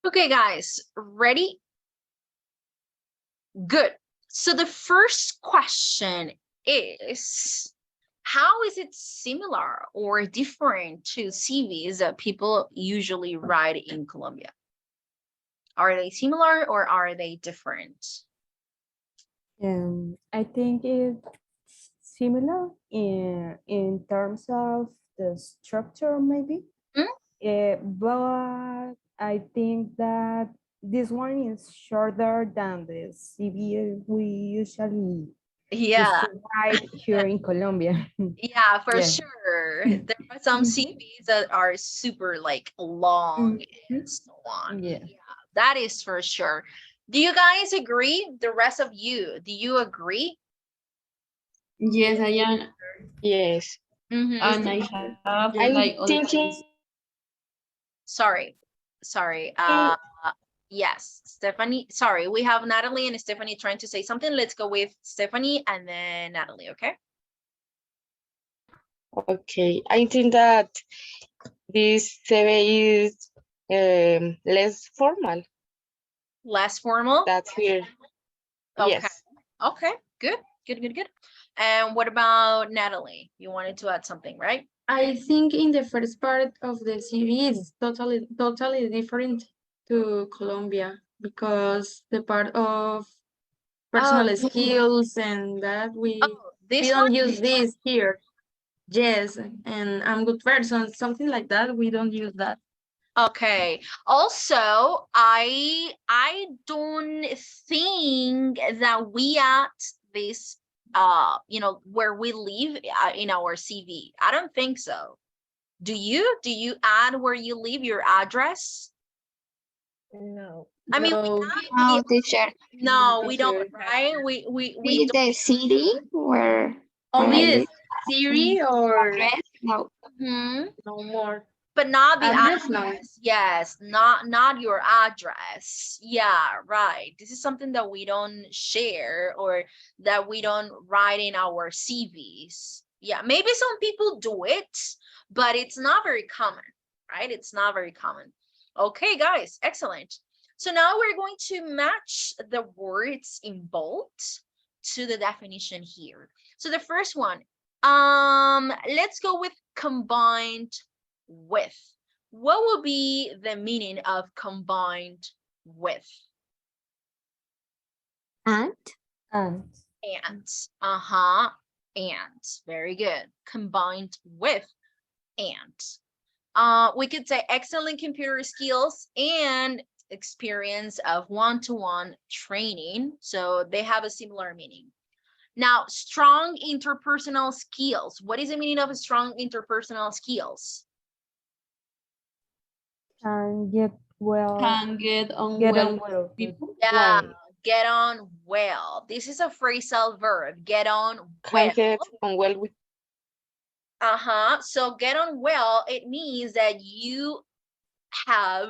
Okay, guys, ready? Good. So the first question is, how is it similar or different to CVs that people usually write in Colombia? Are they similar or are they different? I think it's similar in terms of the structure, maybe. But I think that this one is shorter than the CV we usually Yeah. write here in Colombia. Yeah, for Yeah. sure. There are some CVs that are super like long and so on. Yeah. That is for sure. Do you guys agree? The rest of you, do you agree? Yes, I am. Yes. Mhm. And I have I'm like other thinking things. Sorry. Yes, Stephanie. Sorry, we have Natalie and Stephanie trying to say something. Let's go with Stephanie and then Natalie, okay? okay. I think that this survey is less formal. Less formal? That's here. Okay. Yes. Okay, good. And what about Natalie? You wanted to add something, right? I think in the first part of the series is totally different to Colombia because the part of personal skills and that we This don't one? use this here. Yes, and I'm good person, something like that. We don't use that. Okay. Also, I don't think that we add this where we live in our CV. I don't think so. Do you add where you live, your address? No. I mean, No, teacher. no, we don't, right? We The city where Only I the live. Siri or Address? No. Hmm. no more. but not the Address, no. address. Yes, not your address. Yeah, right. This is something that we don't share or that we don't write in our CVs. Yeah, maybe some people do it, but it's not very common, right? It's not very common. Okay, guys, excellent. So now we're going to match the words in bold to the definition here. So the first one, let's go with combined with. What will be the meaning of combined with? And And And, and, very good. Combined with and. We could say excellent computer skills and experience of one-to-one training. So they have a similar meaning. Now, strong interpersonal skills. What is the meaning of strong interpersonal skills? can get well. Can get on Get well on with well with people. Yeah, one. get on well. This is a phrasal verb. Get on well. can get on well with So get on well, it means that you have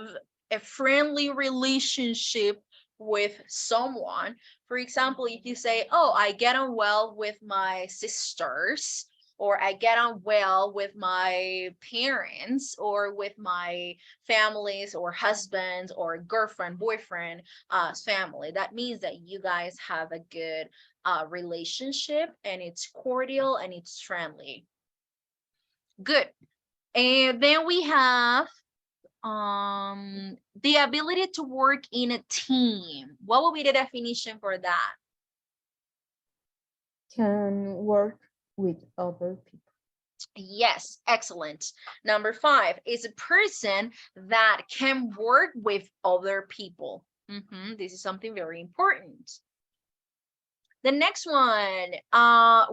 a friendly relationship with someone. For example, if you say, oh, I get on well with my sisters, or I get on well with my parents, or with my families, or husbands, or girlfriend, boyfriend, family. That means that you guys have a good relationship, and it's cordial and it's friendly. Good. And then we have the ability to work in a team. What will be the definition for that? Can work with other people. Yes, excellent. Number 5 is a person that can work with other people. This is something very important. The next one,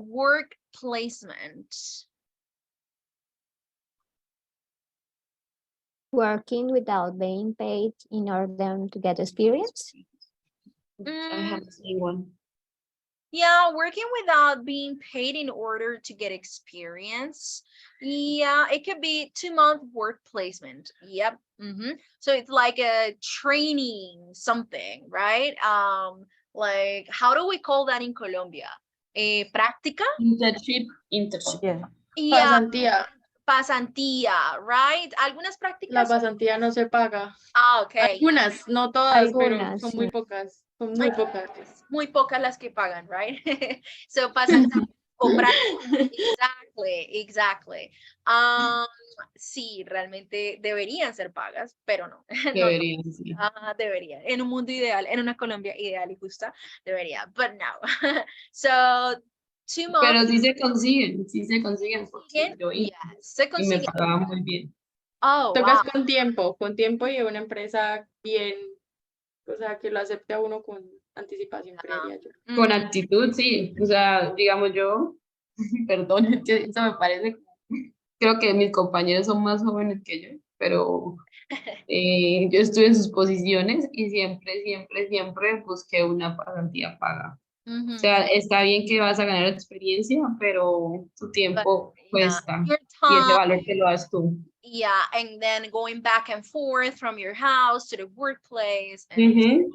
work placement. working without being paid in order to get experience. I have the same one. Yeah, working without being paid in order to get experience. Yeah, it could be 2-month work placement. Yep. So it's like a training something, right? Like how do we call that in Colombia? Práctica? Internship. Yeah. Yeah, Pasantía. pasantía, right? Algunas La prácticas. pasantía no se paga. Okay. Algunas, no todas, pero Algunas, son muy sí. pocas. Son muy pocas. Muy pocas las que pagan, right? So pasantía o práctica. Exactly. Sí, realmente deberían ser pagas, pero no. Deberían, sí. Debería. En un mundo ideal, en una Colombia ideal y justa, debería, but no. So, 2 months. Pero sí se consiguen porque yo Yes, se y me consiguen. pagaban muy bien. Oh, Tocas wow. con tiempo y una empresa bien, o sea, que lo acepte a uno con anticipación, creería yo. Con actitud, sí. O sea, digamos yo, perdón, es que eso me parece, creo que mis compañeros son más jóvenes que yo, pero yo estuve en sus posiciones y siempre busqué una pasantía paga. O sea, está bien que vas a ganar experiencia, pero tu tiempo cuesta Your y ese time. valor te lo das tú. Yeah, and then going back and forth from your house to the workplace. And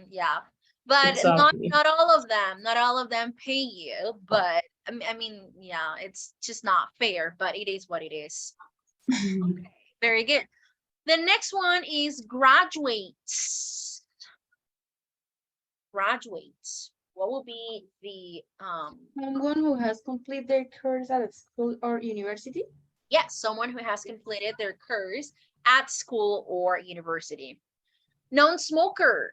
yeah, but Exactly. not all of them pay you, but I mean, yeah, it's just not fair, but it is what it is. Okay, very good. The next one is graduates. Graduates. What will be the Someone who has completed their course at a school or university? yes, someone who has completed their course at school or university. Non-smoker.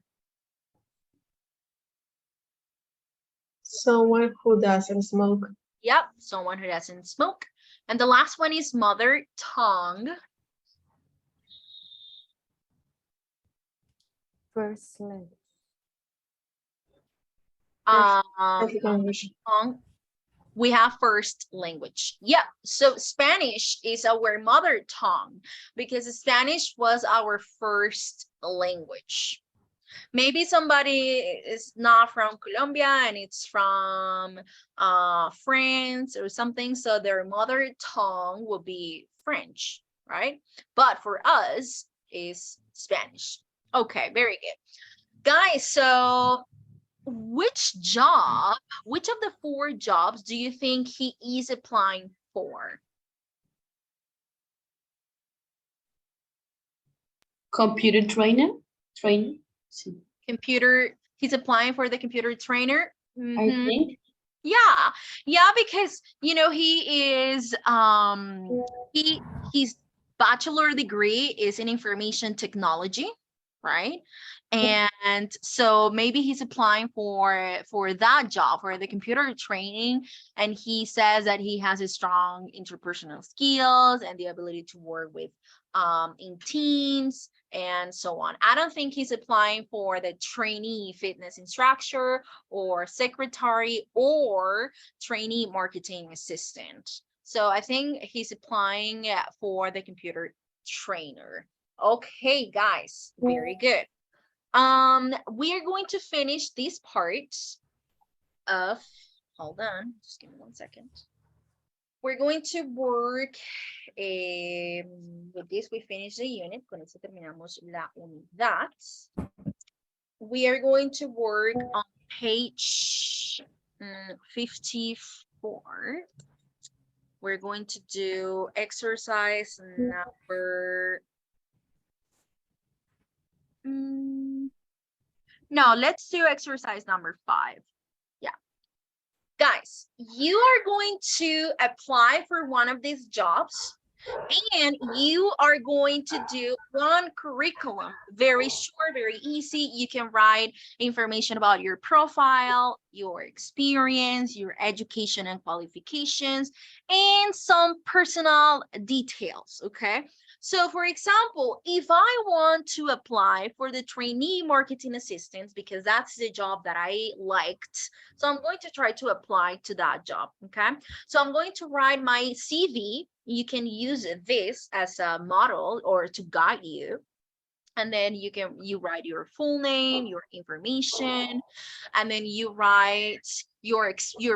Someone who doesn't smoke. Yep, someone who doesn't smoke. And the last one is mother tongue. First language. Tongue. We have first language. Yeah, so Spanish is our mother tongue because Spanish was our first language. Maybe somebody is not from Colombia and it's from France or something, so their mother tongue will be French. right? But for us is Spanish. Okay, very good. Guys, so which of the 4 jobs do you think he is applying for? Computer trainer. Sí, He's applying for the computer trainer. I think. Yeah, because he is his bachelor degree is in information technology, right? And so maybe he's applying for that job, for the computer training, and he says that he has a strong interpersonal skills and the ability to work with in teams and so on. I don't think he's applying for the trainee fitness instructor or secretary or trainee marketing assistant. So I think he's applying for the computer trainer. Okay, guys, very good. We are going to finish this part of, hold on, just give me 1 second. We're going to work with this. We finish the unit. Con esto terminamos la unidad. We are going to work on page 54. We're going to do exercise number. No, let's do exercise number 5. Yeah. Guys, you are going to apply for one of these jobs and you are going to do one curriculum, very short, very easy. You can write information about your profile, your experience, your education and qualifications, and some personal details, okay? So for example, if I want to apply for the trainee marketing assistant, because that's the job that I liked, so I'm going to try to apply to that job, okay? So I'm going to write my CV. You can use this as a model or to guide you. And then you write your full name, your information, and then you write your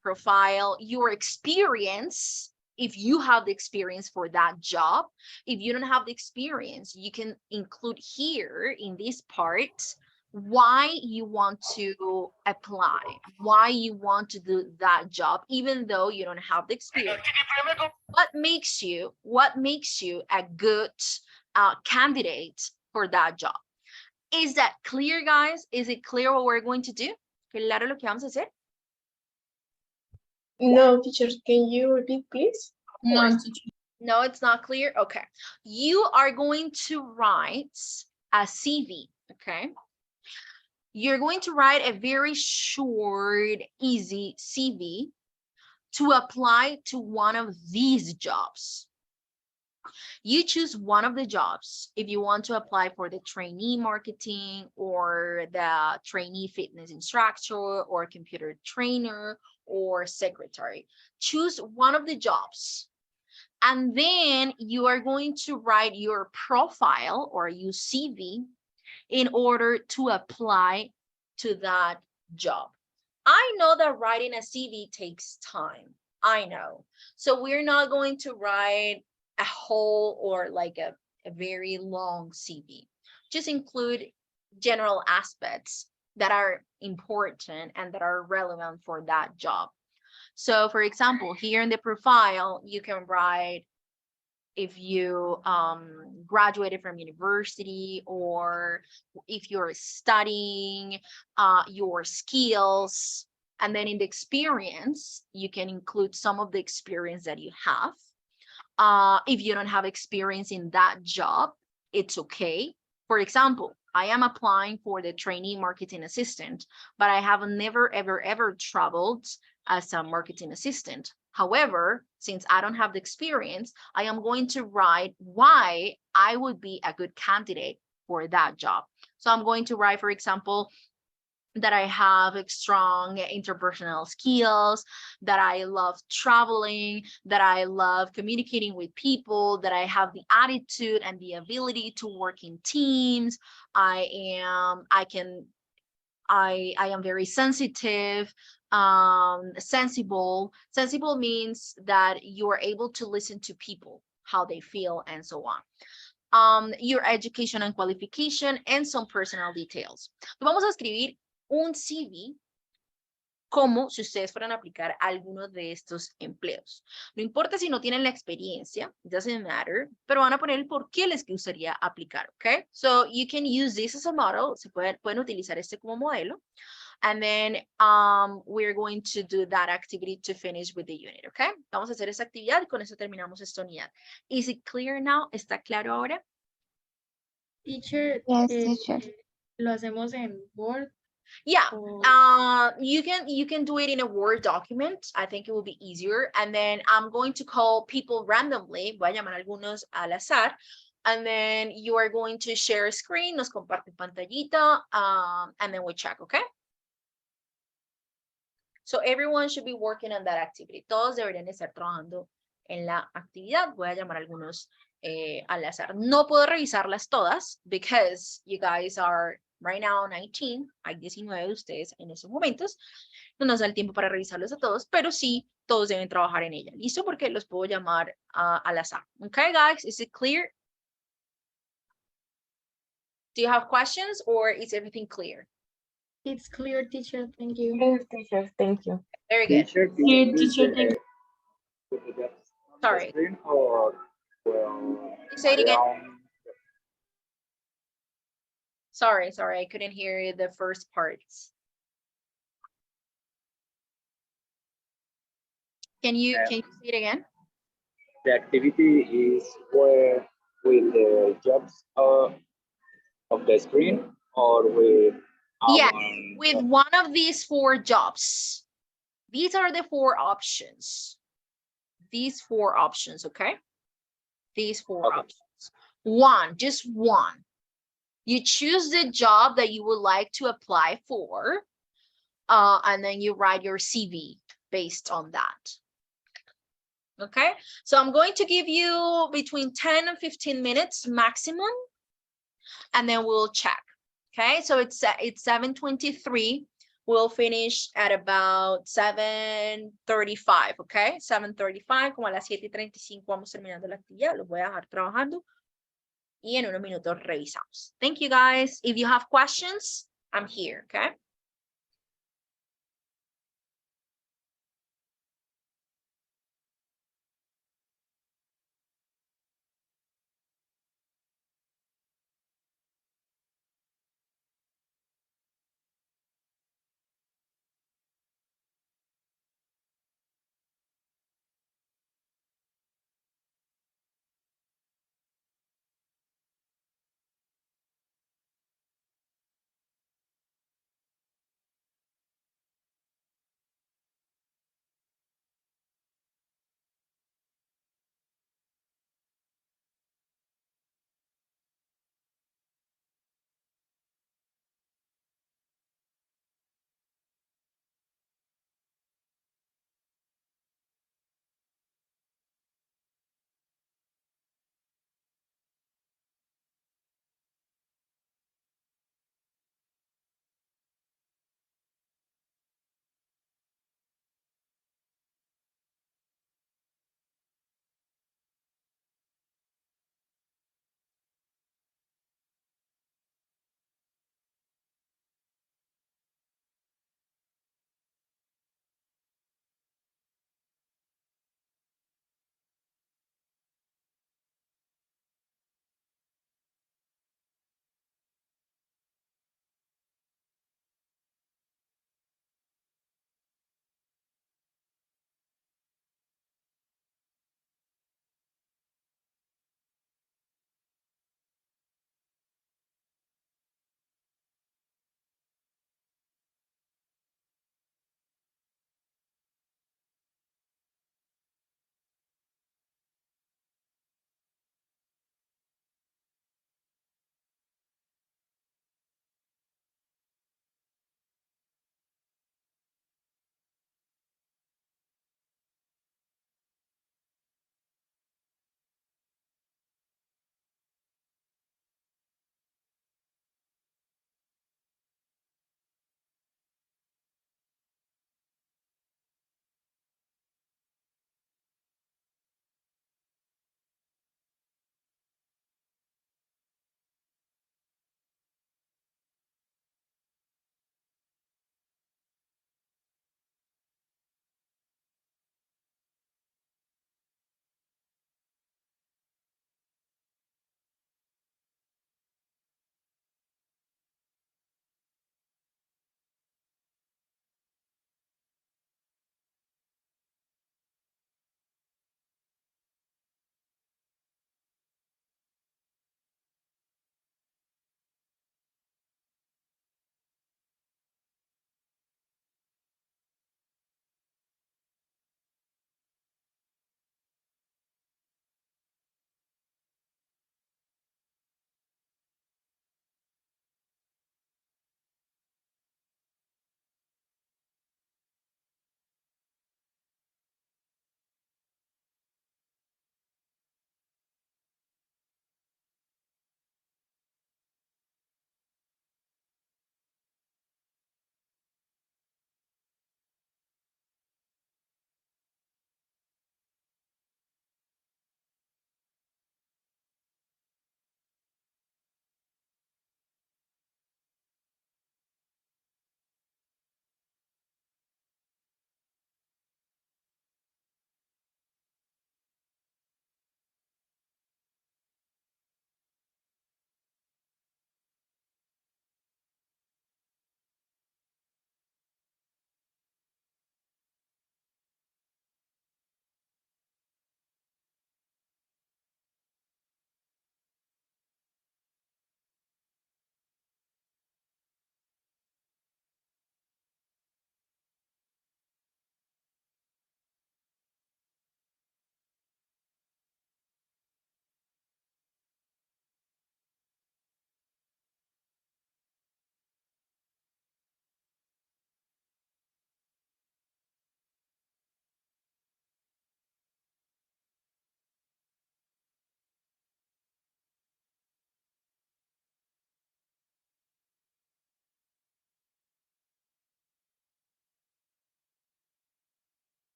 profile, your experience. If you have the experience for that job, if you don't have the experience, you can include here in this part why you want to apply, why you want to do that job, even though you don't have the experience. What makes you a good candidate for that job? Is that clear, guys? Is it clear what we're going to do? Claro lo que vamos a hacer? No, teacher, can you repeat, please? No, it's not clear. Okay. You are going to write a CV, okay? You're going to write a very short, easy CV to apply to one of these jobs. You choose one of the jobs if you want to apply for the trainee marketing or the trainee fitness instructor or computer trainer or secretary. Choose one of the jobs. And then you are going to write your profile or your CV in order to apply to that job. I know that writing a CV takes time. I know. So we're not going to write a whole or like a very long CV. Just include general aspects that are important and that are relevant for that job. So for example, here in the profile, you can write if you graduated from university or if you're studying, your skills. And then in the experience, you can include some of the experience that you have. If you don't have experience in that job, it's okay. For example, I am applying for the trainee marketing assistant, but I have never, ever traveled as a marketing assistant. However, since I don't have the experience, I am going to write why I would be a good candidate for that job. So I'm going to write, for example, that I have strong interpersonal skills, that I love traveling, that I love communicating with people, that I have the attitude and the ability to work in teams. I am very sensitive, sensible. Sensible means that you are able to listen to people. how they feel, and so on. Your education and qualification, and some personal details. Vamos a escribir un CV como si ustedes fueran a aplicar alguno de estos empleos. No importa si no tienen la experiencia, it doesn't matter, pero van a poner el por qué les gustaría aplicar, ¿ok? So you can use this as a model, pueden utilizar este como modelo, and then we're going to do that activity to finish with the unit, ¿ok? Vamos a hacer esa actividad y con eso terminamos esta unidad. Is it clear now? ¿Está claro ahora? Teacher, Yes, teacher. lo hacemos en Word. Yeah, or- you can do it in a Word document. I think it will be easier. And then I'm going to call people randomly. Voy a llamar a algunos al azar. And then you are going to share a screen. Nos comparten pantallita. And then we check, okay? So everyone should be working on that activity. Todos deberían estar trabajando en la actividad. Voy a llamar a algunos al azar. No puedo revisarlas todas because you guys are right now 19, hay 19 de ustedes en esos momentos. No nos da el tiempo para revisarlos a todos, pero sí, todos deben trabajar en ella. ¿Listo? Porque los puedo llamar al azar. Okay, guys, is it clear? Do you have questions or is everything clear? It's clear, teacher. Thank you. Yes, teacher, thank you. Very good. Teacher, Yeah, teacher, thank you. put the jobs on Sorry. the screen or well, Say it again. around- Sorry, I couldn't hear the first parts. Can you say it again? the activity is where with the jobs of the screen or with Yes, our- with one of these 4 jobs. These are the 4 options. These 4 options, okay? These 4 Okay. options. One, just one. You choose the job that you would like to apply for, and then you write your CV based on that. Okay, so I'm going to give you between 10 and 15 minutes maximum, and then we'll check. Okay, so it's 7:23. We'll finish at about 7:35, okay? 7:35, como a las 7:35 vamos terminando la actividad. Los voy a dejar trabajando. Y en unos minutos revisamos. Thank you, guys. If you have questions, I'm here, okay?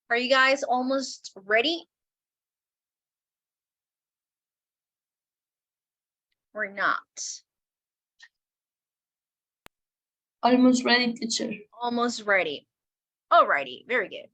Are you guys almost ready? Or not? Almost ready, teacher. Almost ready. Alrighty, very good.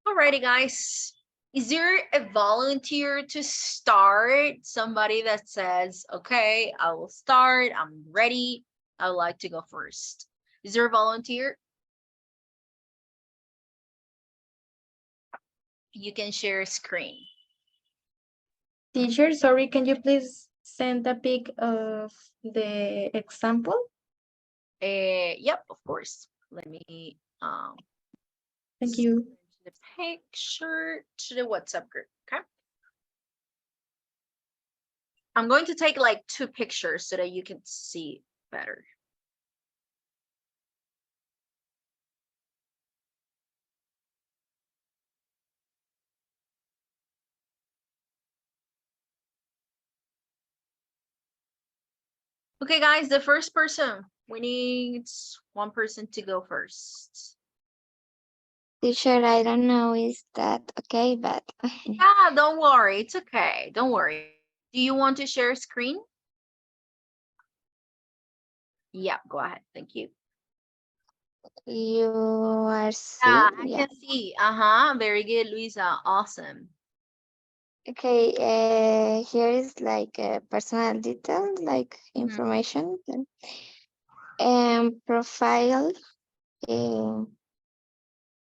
Alrighty, guys. Is there a volunteer to start? Somebody that says, okay, I will start. I'm ready. I would like to go first. Is there a volunteer? You can share screen. Teacher, sorry, can you please send a pic of the example? Yep, of course. Let me Thank you. the picture to the WhatsApp group. Okay. I'm going to take like 2 pictures so that you can see better. Okay, guys, the first person. We need one person to go first. Teacher, I don't know, is that okay? But Yeah, don't worry. It's okay. Don't worry. Do you want to share screen? Yeah, go ahead. Thank you. you are Yeah, seeing? I Yeah. can see. Very good, Luisa. Awesome. Okay, here is like a personal detail, like information. Profile, uh,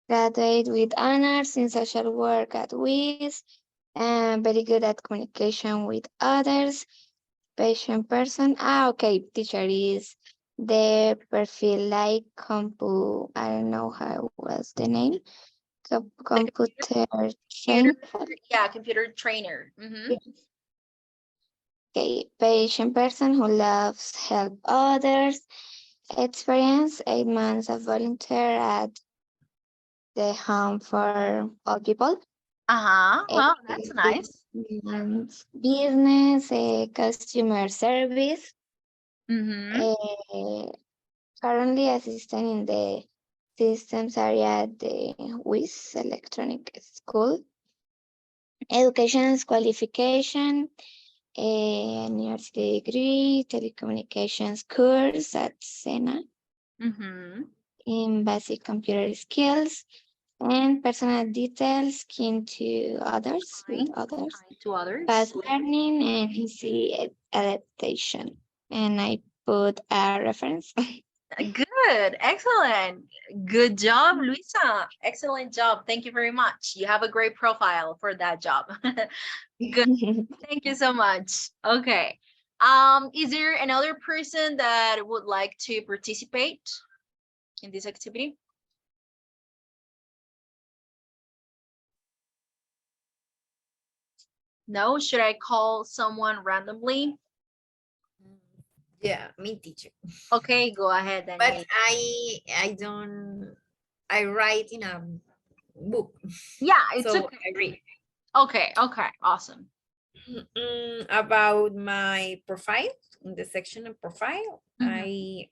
graduate with honors in social work at WIS, and very good at communication with others, patient person. Okay, teacher is the profile like I don't know how was the name, computer trainer. Yeah, computer trainer. Okay, patient person who loves help others. Experience 8 months of volunteer at the home for all people. Well, that's nice. Business, customer service. Currently assistant in the systems area at the WIS Electronic School. Education qualification, a university degree, telecommunications course at SENA. In basic computer skills and personal details, keen to others, with others, to others, fast learning and easy adaptation. And I put a reference. Good, excellent. Good job, Luisa. Excellent job. Thank you very much. You have a great profile for that job. Good. Thank you so much. Okay. Is there another person that would like to participate in this activity? No, should I call someone randomly? Yeah, me teacher. Okay, go ahead, But Daniel. I write in a book. Yeah, it's So okay. I read. Okay, awesome. About my profile, in the section of profile, I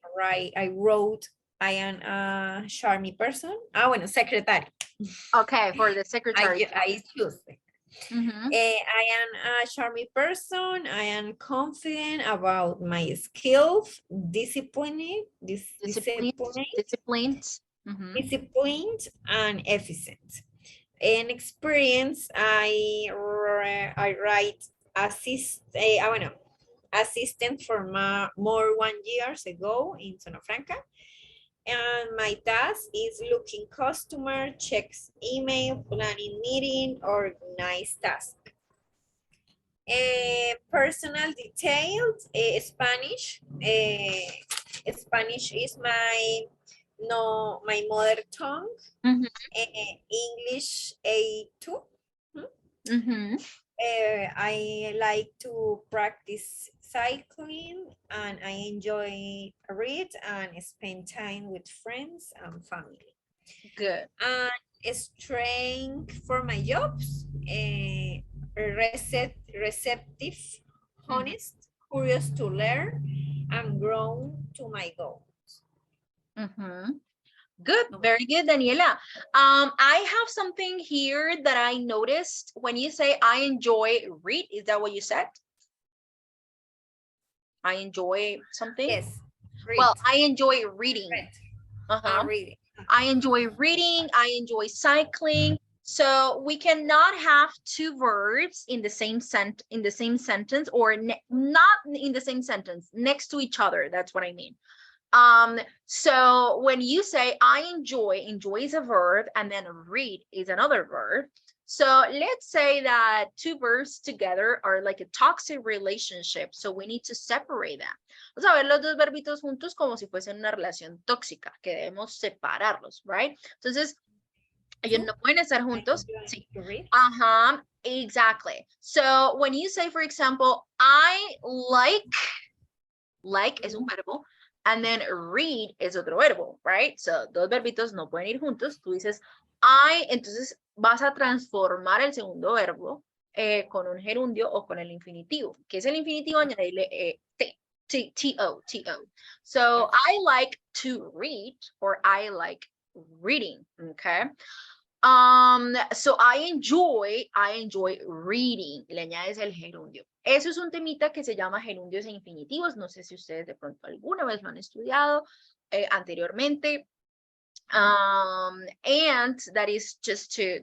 wrote I am a charming person. Bueno, secretary. Okay, for the secretary. I choose. I am a charming person. I am confident about my skills, disciplined, and efficient. In experience, I write assistant for more 1 years ago in Zona Franca. And my task is looking customer, checks email, planning meeting, organize task. Personal details, Spanish. Spanish is my mother tongue. English A2. I like to practice cycling and I enjoy read and spend time with friends and family. Good. And strength for my jobs, receptive, honest, curious to learn, and grow to my goals. Good, very good, Daniela. I have something here that I noticed when you say I enjoy read. Is that what you said? I enjoy something? Yes. Read. Well, I enjoy reading. Reading. I enjoy reading. I enjoy cycling. So we cannot have two verbs in the same sentence or not in the same sentence next to each other. That's what I mean. So when you say I enjoy is a verb and then read is another verb. So let's say that two verbs together are like a toxic relationship. So we need to separate them. Vamos a ver los dos verbitos juntos como si fuesen una relación tóxica, que debemos separarlos, right? Entonces, ellos no pueden estar juntos. Sí. Exactly. So when you say, for example, I like es un verbo, and then read es otro verbo, right? So dos verbitos no pueden ir juntos. Tú dices entonces vas a transformar el segundo verbo con un gerundio o con el infinitivo. ¿Qué es el infinitivo? Añadirle to. So I like to read or I like reading, okay? So I enjoy reading. Le añades el gerundio. Eso es un temita que se llama gerundios e infinitivos. No sé si ustedes de pronto alguna vez lo han estudiado anteriormente. And that is just to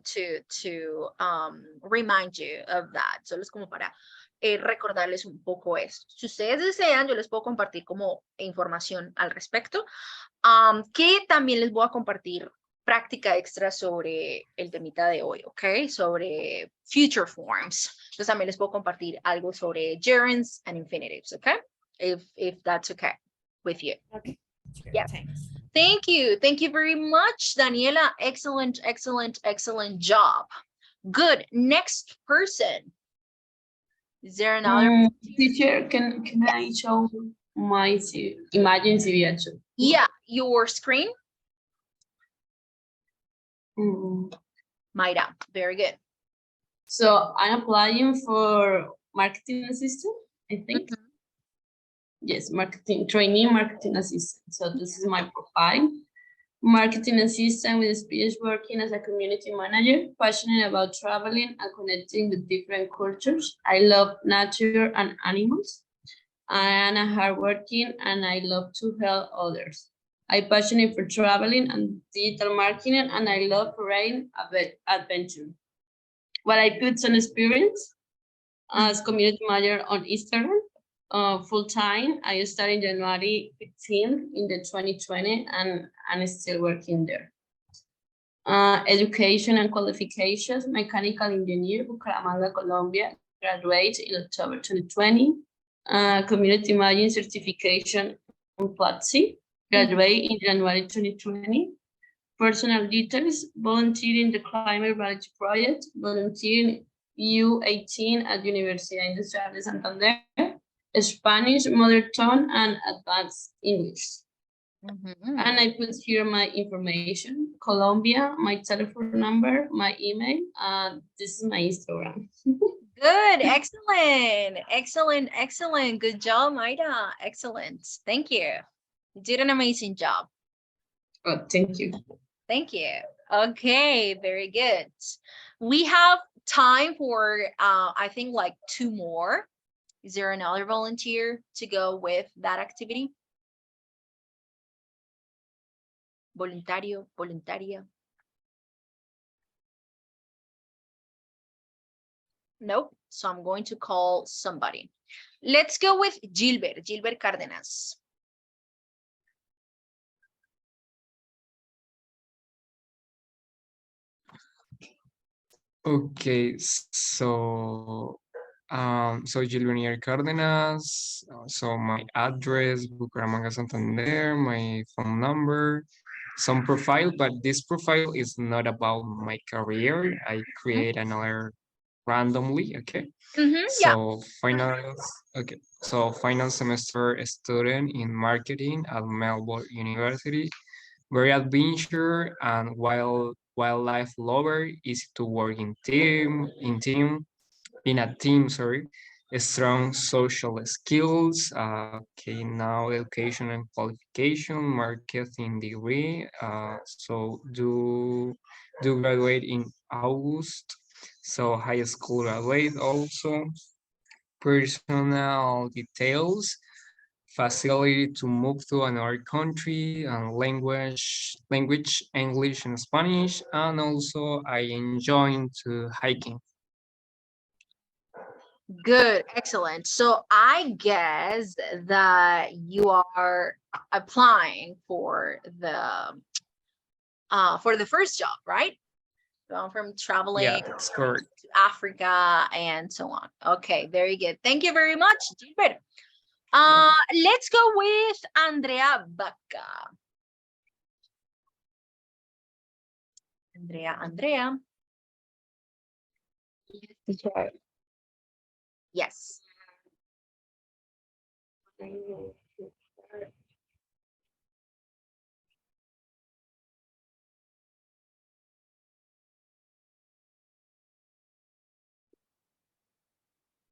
remind you of that. Solo es como para recordarles un poco esto. Si ustedes desean, yo les puedo compartir como información al respecto, que también les voy a compartir práctica extra sobre el temita de hoy, ¿ok? Sobre future forms. Entonces también les puedo compartir algo sobre gerunds and infinitives, ¿ok? If that's okay with you. Okay. Sure. Yeah. Thanks. Thank you. Thank you very much, Daniela. Excellent job. Good. Next person. Is there another? Teacher, can I show my imagine CV actually? Yeah, your screen. Mayra, very good. So I'm applying for marketing assistant, I think. Yes, trainee marketing assistant. So this is my profile. Marketing assistant with experience working as a community manager, passionate about traveling and connecting with different cultures. I love nature and animals. I am a hardworking and I love to help others. I'm passionate for traveling and digital marketing and I love foreign adventure. Well, I put some experience as community manager on Instagram. Full-time. I started January 15 in the 2020 and I'm still working there. Education and qualifications, mechanical engineer, Bucaramanga, Colombia, graduate in October 2020. Community managing certification on Platzi, graduate in January 2020. Personal details, volunteering the Climate Village Project, volunteering U18 at Universidad Industrial de Santander, Spanish, Mother Tongue, and Advanced English. And I put here my information, Colombia, my telephone number, my email, and this is my Instagram. Good, excellent, excellent, excellent. Good job, Maida. Excellent. Thank you. You did an amazing job. Oh, thank you. Thank you. Okay, very good. We have time for, I think, like 2 more. Is there another volunteer to go with that activity? Voluntario, voluntaria. Nope. So I'm going to call somebody. Let's go with Gilbert, Gilbert Cárdenas. Okay, so Gilbernier Cárdenas, so my address, Bucaramanga, Santander, my phone number, some profile, but this profile is not about my career. I create another randomly, okay? Yeah. So final semester student in marketing at Melbourne University. Very adventure and wildlife lover, easy to work in a team, sorry. Strong social skills, okay, now education and qualification, marketing degree, so do graduate in August, so high school graduate also, personal details, facility to move to another country, and language English and Spanish, and also I enjoy to hiking. Good, excellent. So I guess that you are applying for the first job, right? Going from traveling Yeah, that's correct. to Africa and so on. Okay, very good. Thank you very much, Gilbert. Let's go with Andrea Baca. Andrea. Yes, teacher. Yes. Thank you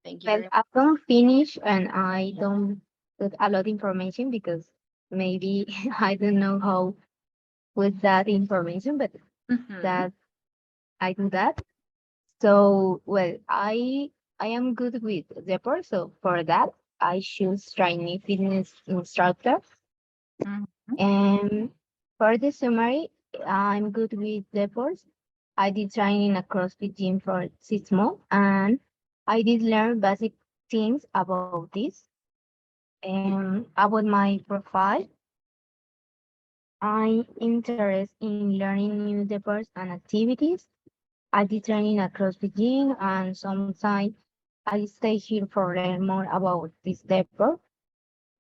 Well, very much. I don't finish and I don't put a lot of information because maybe I don't know how with that information, but that I do that. So, well, I am good with Deport, so for that I choose training fitness instructor. And for the summary, I'm good with Deport. I did training a CrossFit gym for 6 months, and I did learn basic things about this. And about my profile, I'm interested in learning new deports and activities. I did training at CrossFit gym, and sometimes I stay here for learn more about this depot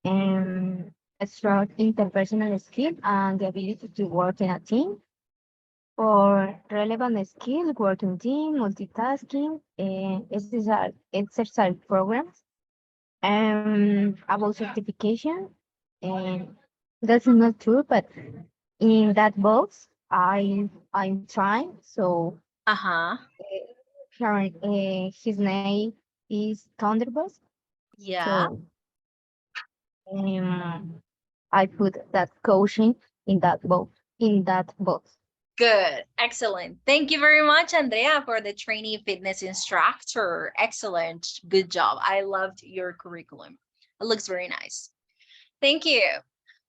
and strong interpersonal skill and the ability to work in a team. For relevant skills, working team, multitasking, exercise programs, about certification. And that's not true, but in that box, I'm trying. So his name is Thunderbolt. Yeah. So I put that coaching in that box. Good, excellent. Thank you very much, Andrea, for the trainee fitness instructor. Excellent, good job. I loved your curriculum. It looks very nice. Thank you.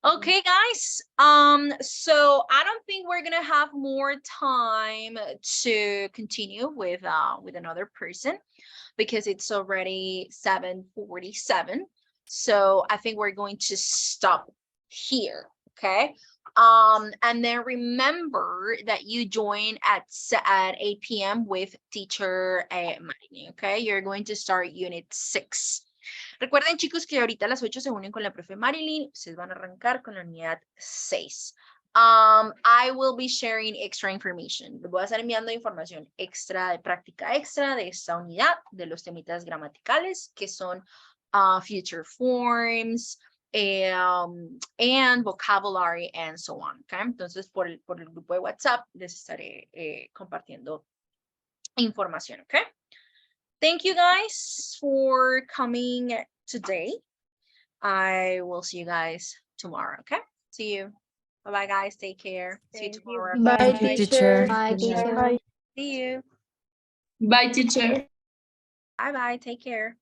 Okay, guys. So I don't think we're gonna have more time to continue with another person because it's already 7:47. So I think we're going to stop here. Okay. And then remember that you join at 8 p.m. with teacher Marini. Okay, you're going to start unit 6. Recuerden, chicos, que ahorita a las 8 se unen con la profe Marilyn. Ustedes van a arrancar con la unidad 6. I will be sharing extra information. Les voy a estar enviando información extra de práctica extra de esta unidad, de los temitas gramaticales, que son future forms, and vocabulary, and so on. Okay? Entonces, por el grupo de WhatsApp les estaré compartiendo información. Okay? Thank you guys for coming today. I will see you guys tomorrow. Okay? See you. Bye-bye, guys. Take care. See you Thank you. tomorrow. Bye, Thank you, teacher. Bye, teacher. See you. Bye, teacher. Bye-bye. Take care.